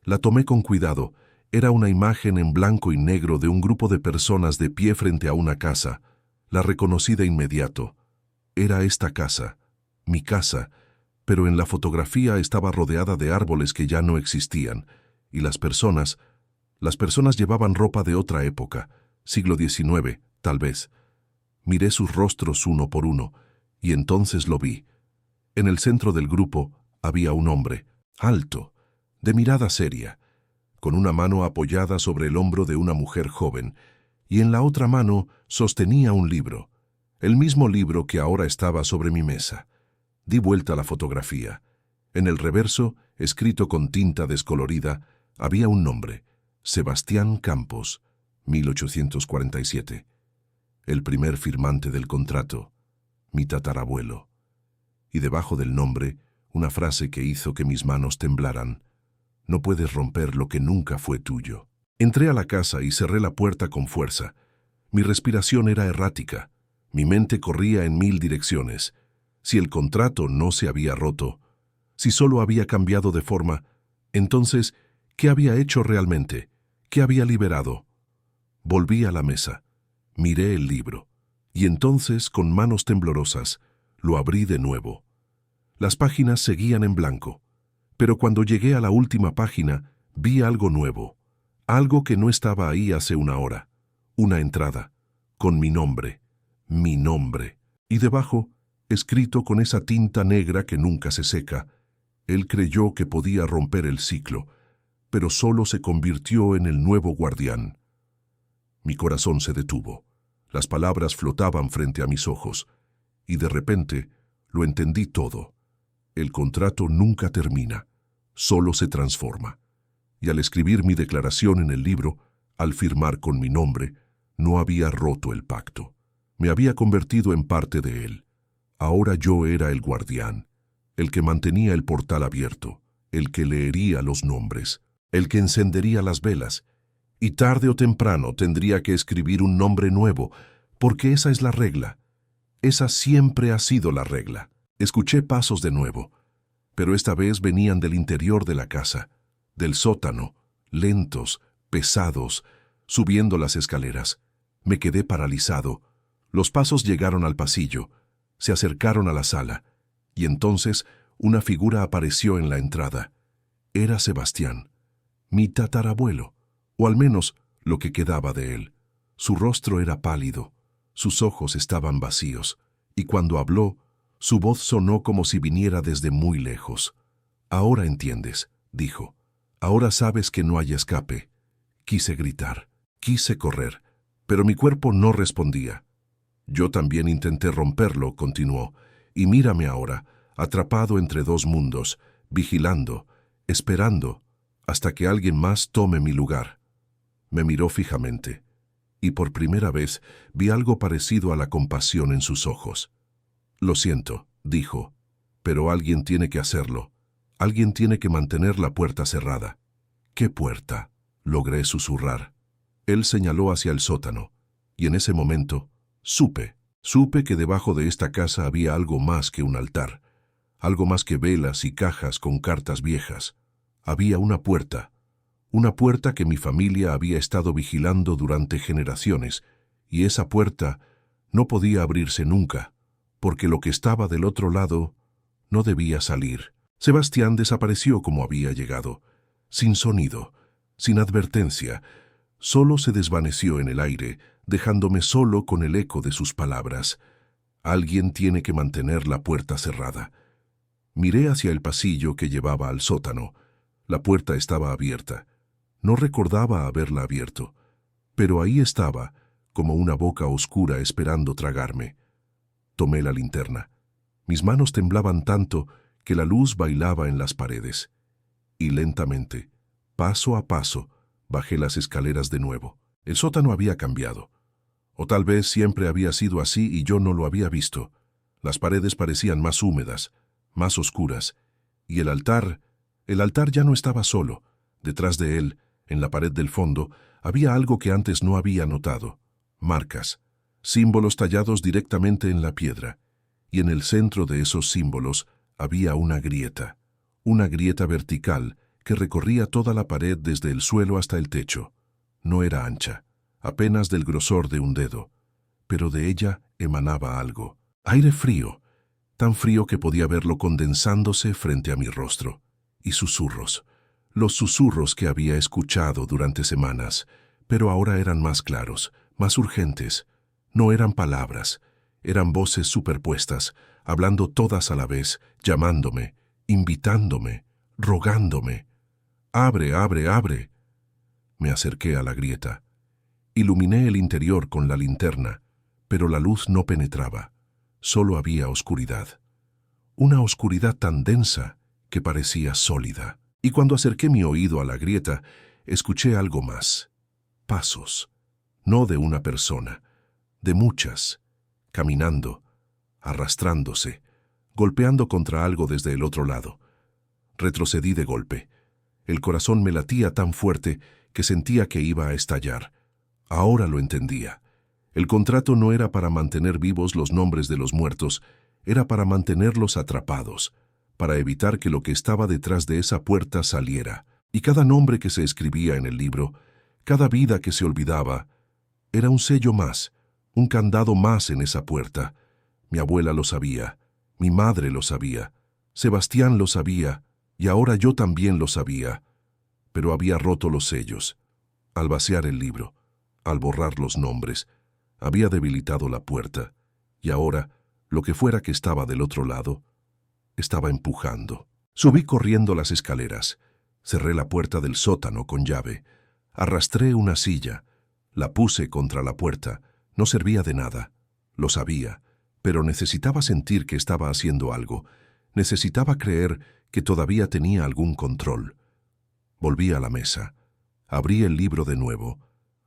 La tomé con cuidado. Era una imagen en blanco y negro de un grupo de personas de pie frente a una casa. La reconocí de inmediato. Era esta casa, mi casa, pero en la fotografía estaba rodeada de árboles que ya no existían, y las personas llevaban ropa de otra época, siglo XIX, tal vez. Miré sus rostros uno por uno, y entonces lo vi. En el centro del grupo había un hombre, alto, de mirada seria, con una mano apoyada sobre el hombro de una mujer joven, y en la otra mano sostenía un libro, el mismo libro que ahora estaba sobre mi mesa. Di vuelta a la fotografía. En el reverso, escrito con tinta descolorida, había un nombre, Sebastián Campos, 1847. El primer firmante del contrato, mi tatarabuelo. Y debajo del nombre, una frase que hizo que mis manos temblaran. No puedes romper lo que nunca fue tuyo. Entré a la casa y cerré la puerta con fuerza. Mi respiración era errática. Mi mente corría en 1000 direcciones. Si el contrato no se había roto, si solo había cambiado de forma, entonces, ¿qué había hecho realmente? ¿Qué había liberado? Volví a la mesa. Miré el libro. Y entonces, con manos temblorosas, lo abrí de nuevo. Las páginas seguían en blanco. Pero cuando llegué a la última página, vi algo nuevo. Algo que no estaba ahí hace una hora. Una entrada. Con mi nombre. Mi nombre. Y debajo, escrito con esa tinta negra que nunca se seca, él creyó que podía romper el ciclo, pero solo se convirtió en el nuevo guardián. Mi corazón se detuvo. Las palabras flotaban frente a mis ojos, y de repente lo entendí todo. El contrato nunca termina, solo se transforma. Y al escribir mi declaración en el libro, al firmar con mi nombre, no había roto el pacto. Me había convertido en parte de él. Ahora yo era el guardián, el que mantenía el portal abierto, el que leería los nombres, el que encendería las velas, y tarde o temprano tendría que escribir un nombre nuevo, porque esa es la regla. Esa siempre ha sido la regla. Escuché pasos de nuevo, pero esta vez venían del interior de la casa, del sótano, lentos, pesados, subiendo las escaleras. Me quedé paralizado. Los pasos llegaron al pasillo, se acercaron a la sala, y entonces una figura apareció en la entrada. Era Sebastián, mi tatarabuelo, o al menos lo que quedaba de él. Su rostro era pálido, sus ojos estaban vacíos, y cuando habló, su voz sonó como si viniera desde muy lejos. «Ahora entiendes», dijo. «Ahora sabes que no hay escape». Quise gritar, quise correr, pero mi cuerpo no respondía. «Yo también intenté romperlo», continuó, «y mírame ahora, atrapado entre dos mundos, vigilando, esperando, hasta que alguien más tome mi lugar». Me miró fijamente, y por primera vez vi algo parecido a la compasión en sus ojos. «Lo siento», dijo, «pero alguien tiene que hacerlo. Alguien tiene que mantener la puerta cerrada». «¿Qué puerta?», logré susurrar. Él señaló hacia el sótano, y en ese momento supe que debajo de esta casa había algo más que un altar, algo más que velas y cajas con cartas viejas. Había una puerta que mi familia había estado vigilando durante generaciones, y esa puerta no podía abrirse nunca, porque lo que estaba del otro lado no debía salir. Sebastián desapareció como había llegado, sin sonido, sin advertencia, solo se desvaneció en el aire, dejándome solo con el eco de sus palabras. Alguien tiene que mantener la puerta cerrada. Miré hacia el pasillo que llevaba al sótano. La puerta estaba abierta. No recordaba haberla abierto, pero ahí estaba, como una boca oscura esperando tragarme. Tomé la linterna. Mis manos temblaban tanto que la luz bailaba en las paredes. Y lentamente, paso a paso, bajé las escaleras de nuevo. El sótano había cambiado. O tal vez siempre había sido así y yo no lo había visto. Las paredes parecían más húmedas, más oscuras, y el altar ya no estaba solo. Detrás de él, en la pared del fondo, había algo que antes no había notado. Marcas, símbolos tallados directamente en la piedra, y en el centro de esos símbolos había una grieta vertical que recorría toda la pared desde el suelo hasta el techo. No era ancha, apenas del grosor de un dedo, pero de ella emanaba algo. Aire frío, tan frío que podía verlo condensándose frente a mi rostro. Y susurros, los susurros que había escuchado durante semanas, pero ahora eran más claros, más urgentes. No eran palabras, eran voces superpuestas, hablando todas a la vez, llamándome, invitándome, rogándome. «Abre, abre, abre». Me acerqué a la grieta. Iluminé el interior con la linterna, pero la luz no penetraba. Solo había oscuridad. Una oscuridad tan densa que parecía sólida. Y cuando acerqué mi oído a la grieta, escuché algo más. Pasos. No de una persona, de muchas, caminando, arrastrándose, golpeando contra algo desde el otro lado. Retrocedí de golpe. El corazón me latía tan fuerte que sentía que iba a estallar. Ahora lo entendía. El contrato no era para mantener vivos los nombres de los muertos, era para mantenerlos atrapados, para evitar que lo que estaba detrás de esa puerta saliera. Y cada nombre que se escribía en el libro, cada vida que se olvidaba, era un sello más, un candado más en esa puerta. Mi abuela lo sabía, mi madre lo sabía, Sebastián lo sabía, y ahora yo también lo sabía. Pero había roto los sellos. Al vaciar el libro, al borrar los nombres, había debilitado la puerta, y ahora, lo que fuera que estaba del otro lado, estaba empujando. Subí corriendo las escaleras, cerré la puerta del sótano con llave, arrastré una silla, la puse contra la puerta, no servía de nada, lo sabía, pero necesitaba sentir que estaba haciendo algo, necesitaba creer que todavía tenía algún control. Volví a la mesa, abrí el libro de nuevo.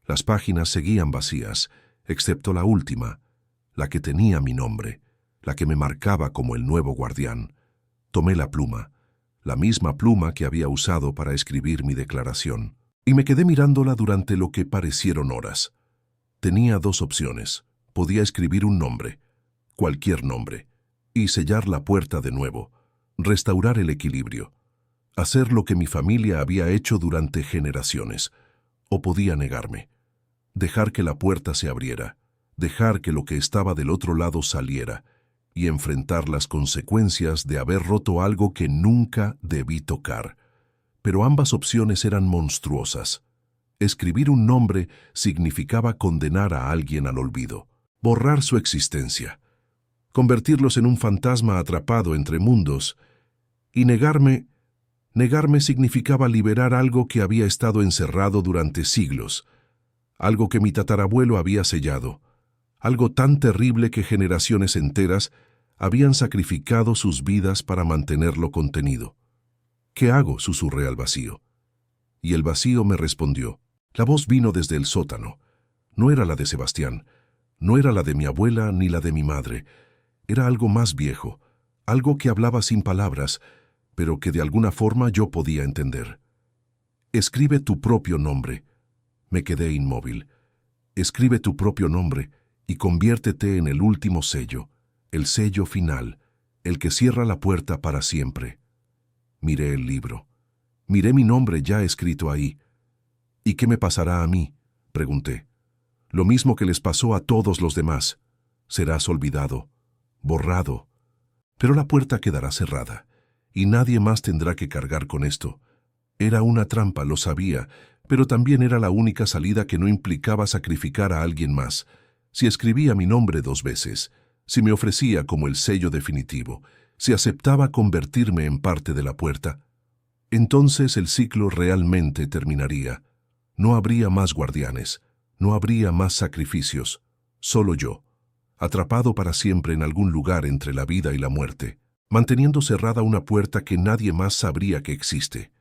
Las páginas seguían vacías, excepto la última, la que tenía mi nombre, la que me marcaba como el nuevo guardián. Tomé la pluma, la misma pluma que había usado para escribir mi declaración, y me quedé mirándola durante lo que parecieron horas. Tenía dos opciones. Podía escribir un nombre, cualquier nombre, y sellar la puerta de nuevo, restaurar el equilibrio, hacer lo que mi familia había hecho durante generaciones, o podía negarme, dejar que la puerta se abriera, dejar que lo que estaba del otro lado saliera, y enfrentar las consecuencias de haber roto algo que nunca debí tocar. Pero ambas opciones eran monstruosas. Escribir un nombre significaba condenar a alguien al olvido, borrar su existencia, convertirlos en un fantasma atrapado entre mundos, y negarme significaba liberar algo que había estado encerrado durante siglos, algo que mi tatarabuelo había sellado, algo tan terrible que generaciones enteras habían sacrificado sus vidas para mantenerlo contenido. ¿Qué hago?, susurré al vacío. Y el vacío me respondió. La voz vino desde el sótano. No era la de Sebastián, no era la de mi abuela ni la de mi madre. Era algo más viejo, algo que hablaba sin palabras, pero que de alguna forma yo podía entender. Escribe tu propio nombre. Me quedé inmóvil. Escribe tu propio nombre y conviértete en el último sello, el sello final, el que cierra la puerta para siempre. Miré el libro. Miré mi nombre ya escrito ahí. ¿Y qué me pasará a mí?, pregunté. Lo mismo que les pasó a todos los demás. Serás olvidado, borrado. Pero la puerta quedará cerrada, y nadie más tendrá que cargar con esto. Era una trampa, lo sabía, pero también era la única salida que no implicaba sacrificar a alguien más. Si escribía mi nombre 2 veces, si me ofrecía como el sello definitivo, si aceptaba convertirme en parte de la puerta, entonces el ciclo realmente terminaría. No habría más guardianes, no habría más sacrificios, solo yo, atrapado para siempre en algún lugar entre la vida y la muerte, manteniendo cerrada una puerta que nadie más sabría que existe.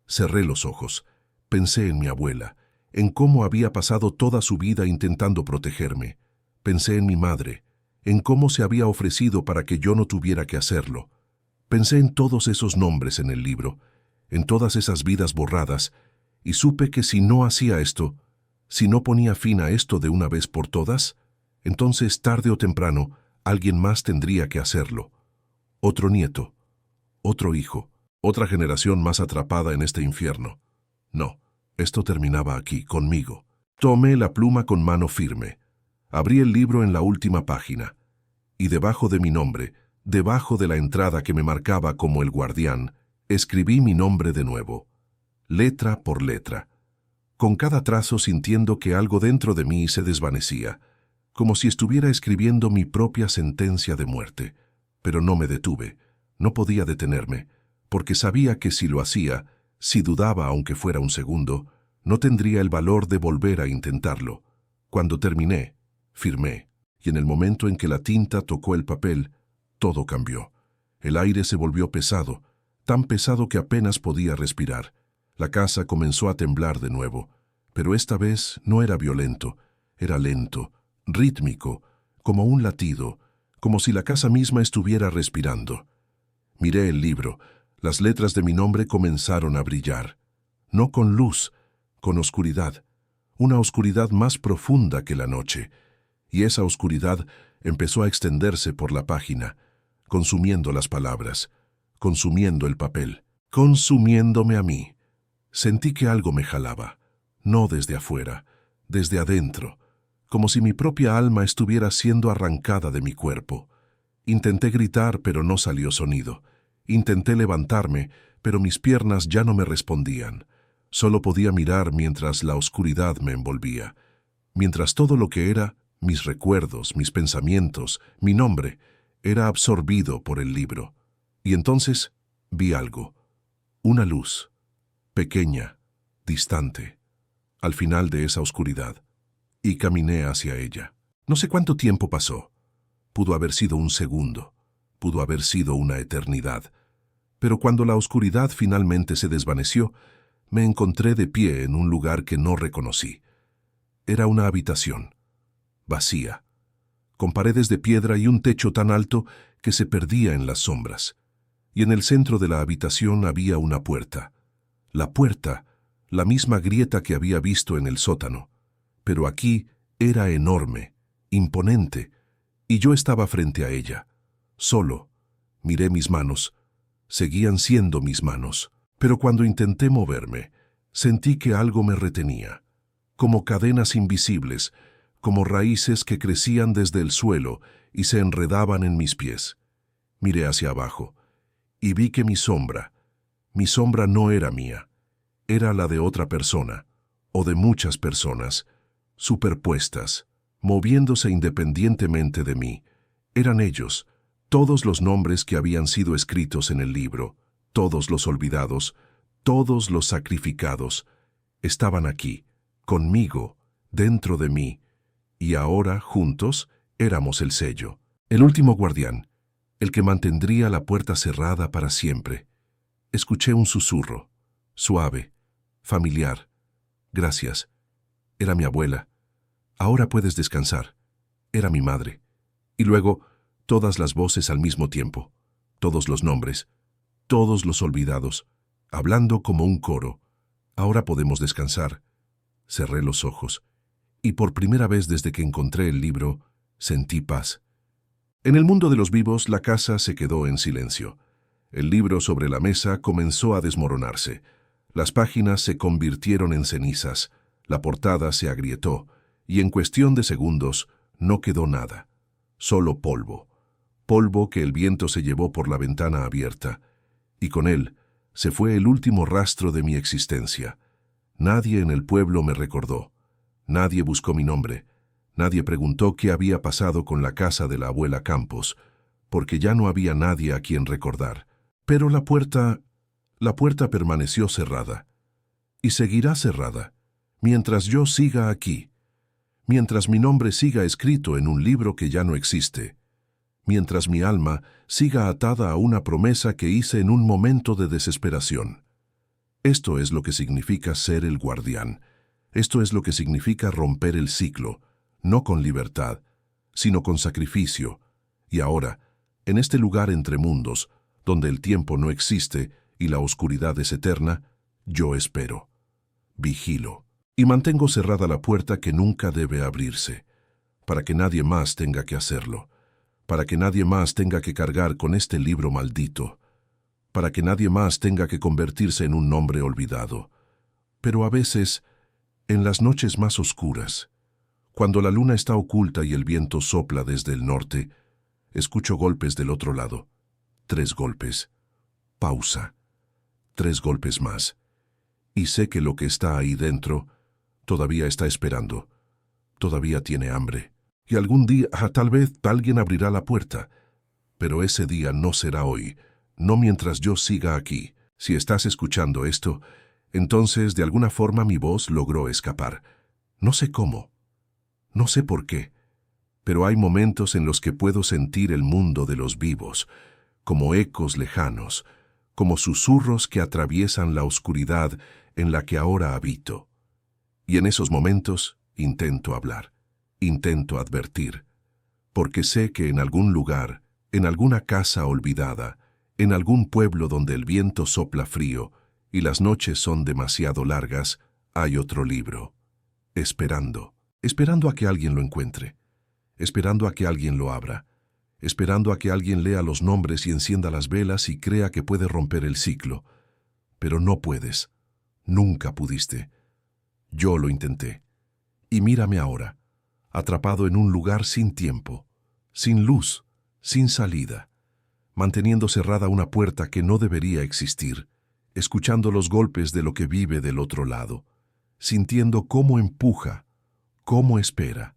Cerré los ojos, pensé en mi abuela, en cómo había pasado toda su vida intentando protegerme. Pensé en mi madre, en cómo se había ofrecido para que yo no tuviera que hacerlo. Pensé en todos esos nombres en el libro, en todas esas vidas borradas, y supe que si no hacía esto, si no ponía fin a esto de una vez por todas, entonces tarde o temprano alguien más tendría que hacerlo. Otro nieto, otro hijo, otra generación más atrapada en este infierno. No, esto terminaba aquí, conmigo. Tomé la pluma con mano firme. Abrí el libro en la última página, y debajo de mi nombre, debajo de la entrada que me marcaba como el guardián, escribí mi nombre de nuevo, letra por letra, con cada trazo sintiendo que algo dentro de mí se desvanecía, como si estuviera escribiendo mi propia sentencia de muerte. Pero no me detuve, no podía detenerme, porque sabía que si lo hacía, si dudaba aunque fuera un segundo, no tendría el valor de volver a intentarlo. Cuando terminé, firmé, y en el momento en que la tinta tocó el papel, todo cambió. El aire se volvió pesado, tan pesado que apenas podía respirar. La casa comenzó a temblar de nuevo, pero esta vez no era violento, era lento, rítmico, como un latido, como si la casa misma estuviera respirando. Miré el libro, las letras de mi nombre comenzaron a brillar. no con luz, con oscuridad, una oscuridad más profunda que la noche, y esa oscuridad empezó a extenderse por la página, consumiendo las palabras, consumiendo el papel, consumiéndome a mí. Sentí que algo me jalaba, no desde afuera, desde adentro, como si mi propia alma estuviera siendo arrancada de mi cuerpo. Intenté gritar, pero no salió sonido. Intenté levantarme, pero mis piernas ya no me respondían. Solo podía mirar mientras la oscuridad me envolvía, mientras todo lo que era, mis recuerdos, mis pensamientos, mi nombre, era absorbido por el libro. Y entonces vi algo, una luz, pequeña, distante, al final de esa oscuridad, y caminé hacia ella. No sé cuánto tiempo pasó. Pudo haber sido un segundo, pudo haber sido una eternidad. Pero cuando la oscuridad finalmente se desvaneció, me encontré de pie en un lugar que no reconocí. Era una habitación, vacía, con paredes de piedra y un techo tan alto que se perdía en las sombras. Y en el centro de la habitación había una puerta. La puerta, la misma grieta que había visto en el sótano. Pero aquí era enorme, imponente, y yo estaba frente a ella. Solo, miré mis manos. Seguían siendo mis manos. Pero cuando intenté moverme, sentí que algo me retenía, como cadenas invisibles, como raíces que crecían desde el suelo y se enredaban en mis pies. Miré hacia abajo y vi que mi sombra no era mía, era la de otra persona, o de muchas personas, superpuestas, moviéndose independientemente de mí. Eran ellos, todos los nombres que habían sido escritos en el libro, todos los olvidados, todos los sacrificados, estaban aquí, conmigo, dentro de mí, y ahora, juntos, éramos el sello, el último guardián, el que mantendría la puerta cerrada para siempre. Escuché un susurro, suave, familiar. Gracias. Era mi abuela. Ahora puedes descansar. Era mi madre. Y luego, todas las voces al mismo tiempo, todos los nombres, todos los olvidados, hablando como un coro. Ahora podemos descansar. Cerré los ojos, y por primera vez desde que encontré el libro, sentí paz. En el mundo de los vivos, la casa se quedó en silencio. El libro sobre la mesa comenzó a desmoronarse. Las páginas se convirtieron en cenizas, la portada se agrietó, y en cuestión de segundos no quedó nada. Solo polvo. Polvo que el viento se llevó por la ventana abierta, y con él se fue el último rastro de mi existencia. Nadie en el pueblo me recordó. Nadie buscó mi nombre. Nadie preguntó qué había pasado con la casa de la abuela Campos, porque ya no había nadie a quien recordar. Pero la puerta permaneció cerrada, y seguirá cerrada, mientras yo siga aquí, mientras mi nombre siga escrito en un libro que ya no existe, mientras mi alma siga atada a una promesa que hice en un momento de desesperación. Esto es lo que significa ser el guardián. Esto es lo que significa romper el ciclo, no con libertad, sino con sacrificio. Y ahora, en este lugar entre mundos, donde el tiempo no existe y la oscuridad es eterna, yo espero, vigilo, y mantengo cerrada la puerta que nunca debe abrirse, para que nadie más tenga que hacerlo, para que nadie más tenga que cargar con este libro maldito, para que nadie más tenga que convertirse en un nombre olvidado. Pero a veces, en las noches más oscuras, cuando la luna está oculta y el viento sopla desde el norte, escucho golpes del otro lado. 3 golpes. Pausa. 3 golpes más. Y sé que lo que está ahí dentro todavía está esperando. Todavía tiene hambre. Y algún día, tal vez, alguien abrirá la puerta. Pero ese día no será hoy, no mientras yo siga aquí. Si estás escuchando esto, entonces de alguna forma mi voz logró escapar. No sé cómo, no sé por qué, pero hay momentos en los que puedo sentir el mundo de los vivos, como ecos lejanos, como susurros que atraviesan la oscuridad en la que ahora habito. Y en esos momentos intento hablar. Intento advertir, porque sé que en algún lugar, en alguna casa olvidada, en algún pueblo donde el viento sopla frío y las noches son demasiado largas, hay otro libro, esperando a que alguien lo encuentre, esperando a que alguien lo abra, esperando a que alguien lea los nombres y encienda las velas y crea que puede romper el ciclo. Pero no puedes, nunca pudiste. Yo lo intenté. Y mírame ahora, atrapado en un lugar sin tiempo, sin luz, sin salida, manteniendo cerrada una puerta que no debería existir, escuchando los golpes de lo que vive del otro lado, sintiendo cómo empuja, cómo espera,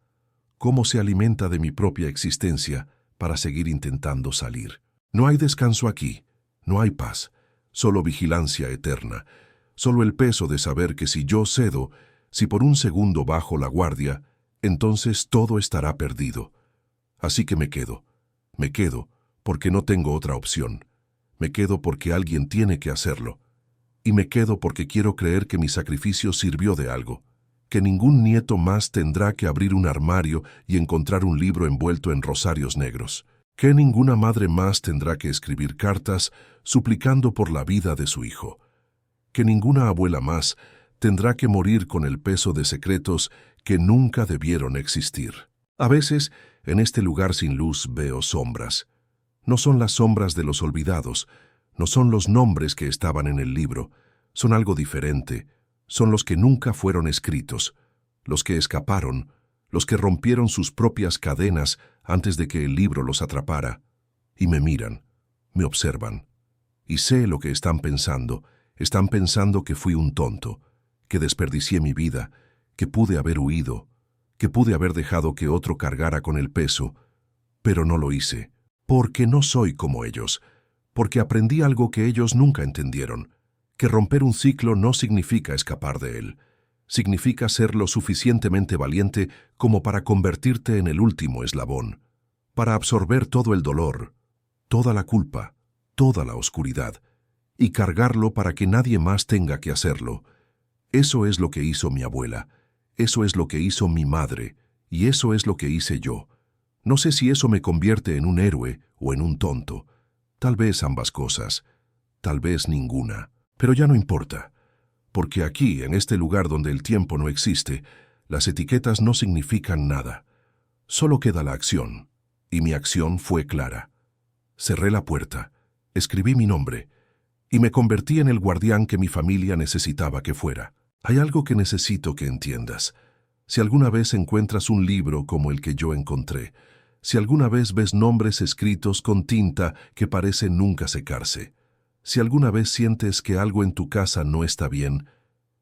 cómo se alimenta de mi propia existencia para seguir intentando salir. No hay descanso aquí, no hay paz, solo vigilancia eterna, solo el peso de saber que si yo cedo, si por un segundo bajo la guardia, entonces todo estará perdido. Así que me quedo porque no tengo otra opción. Me quedo porque alguien tiene que hacerlo. Y me quedo porque quiero creer que mi sacrificio sirvió de algo, que ningún nieto más tendrá que abrir un armario y encontrar un libro envuelto en rosarios negros, que ninguna madre más tendrá que escribir cartas suplicando por la vida de su hijo, que ninguna abuela más tendrá que morir con el peso de secretos que nunca debieron existir. A veces, en este lugar sin luz veo sombras. No son las sombras de los olvidados, no son los nombres que estaban en el libro, son algo diferente, son los que nunca fueron escritos, los que escaparon, los que rompieron sus propias cadenas antes de que el libro los atrapara, y me miran, me observan, y sé lo que están pensando que fui un tonto, que desperdicié mi vida, que pude haber huido, que pude haber dejado que otro cargara con el peso, pero no lo hice, porque no soy como ellos, porque aprendí algo que ellos nunca entendieron, que romper un ciclo no significa escapar de él, significa ser lo suficientemente valiente como para convertirte en el último eslabón, para absorber todo el dolor, toda la culpa, toda la oscuridad, y cargarlo para que nadie más tenga que hacerlo. Eso es lo que hizo mi abuela, eso es lo que hizo mi madre, y eso es lo que hice yo. No sé si eso me convierte en un héroe o en un tonto. Tal vez ambas cosas, tal vez ninguna. Pero ya no importa, porque aquí, en este lugar donde el tiempo no existe, las etiquetas no significan nada. Solo queda la acción, y mi acción fue clara. Cerré la puerta, escribí mi nombre, y me convertí en el guardián que mi familia necesitaba que fuera. Hay algo que necesito que entiendas. Si alguna vez encuentras un libro como el que yo encontré, si alguna vez ves nombres escritos con tinta que parece nunca secarse, si alguna vez sientes que algo en tu casa no está bien,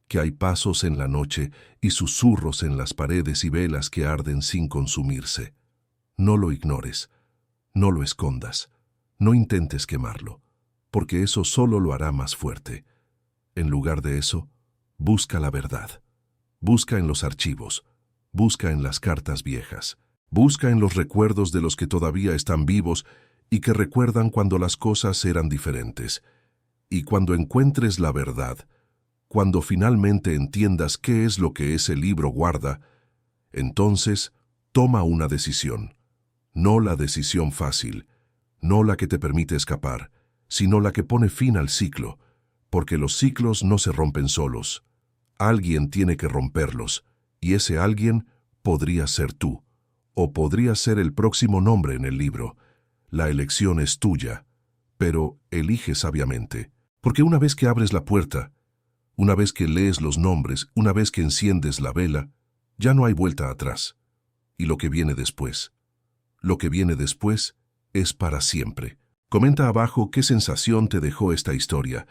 que hay pasos en la noche y susurros en las paredes y velas que arden sin consumirse, no lo ignores, no lo escondas, no intentes quemarlo, porque eso solo lo hará más fuerte. En lugar de eso, busca la verdad. Busca en los archivos, busca en las cartas viejas, busca en los recuerdos de los que todavía están vivos y que recuerdan cuando las cosas eran diferentes. Y cuando encuentres la verdad, cuando finalmente entiendas qué es lo que ese libro guarda, entonces toma una decisión. No la decisión fácil, no la que te permite escapar, sino la que pone fin al ciclo, porque los ciclos no se rompen solos. Alguien tiene que romperlos, y ese alguien podría ser tú, o podría ser el próximo nombre en el libro. La elección es tuya, pero elige sabiamente, porque una vez que abres la puerta, una vez que lees los nombres, una vez que enciendes la vela, ya no hay vuelta atrás. Y lo que viene después es para siempre. Comenta abajo qué sensación te dejó esta historia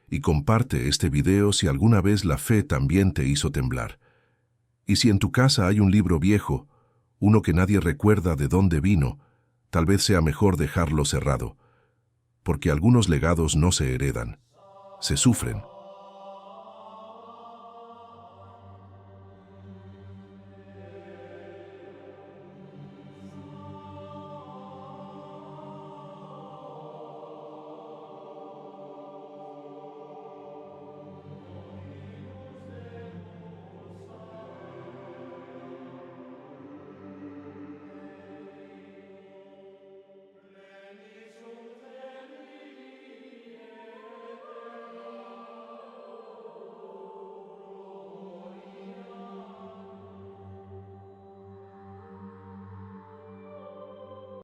y comparte este video si alguna vez la fe también te hizo temblar. Y si en tu casa hay un libro viejo, uno que nadie recuerda de dónde vino, tal vez sea mejor dejarlo cerrado, porque algunos legados no se heredan, se sufren.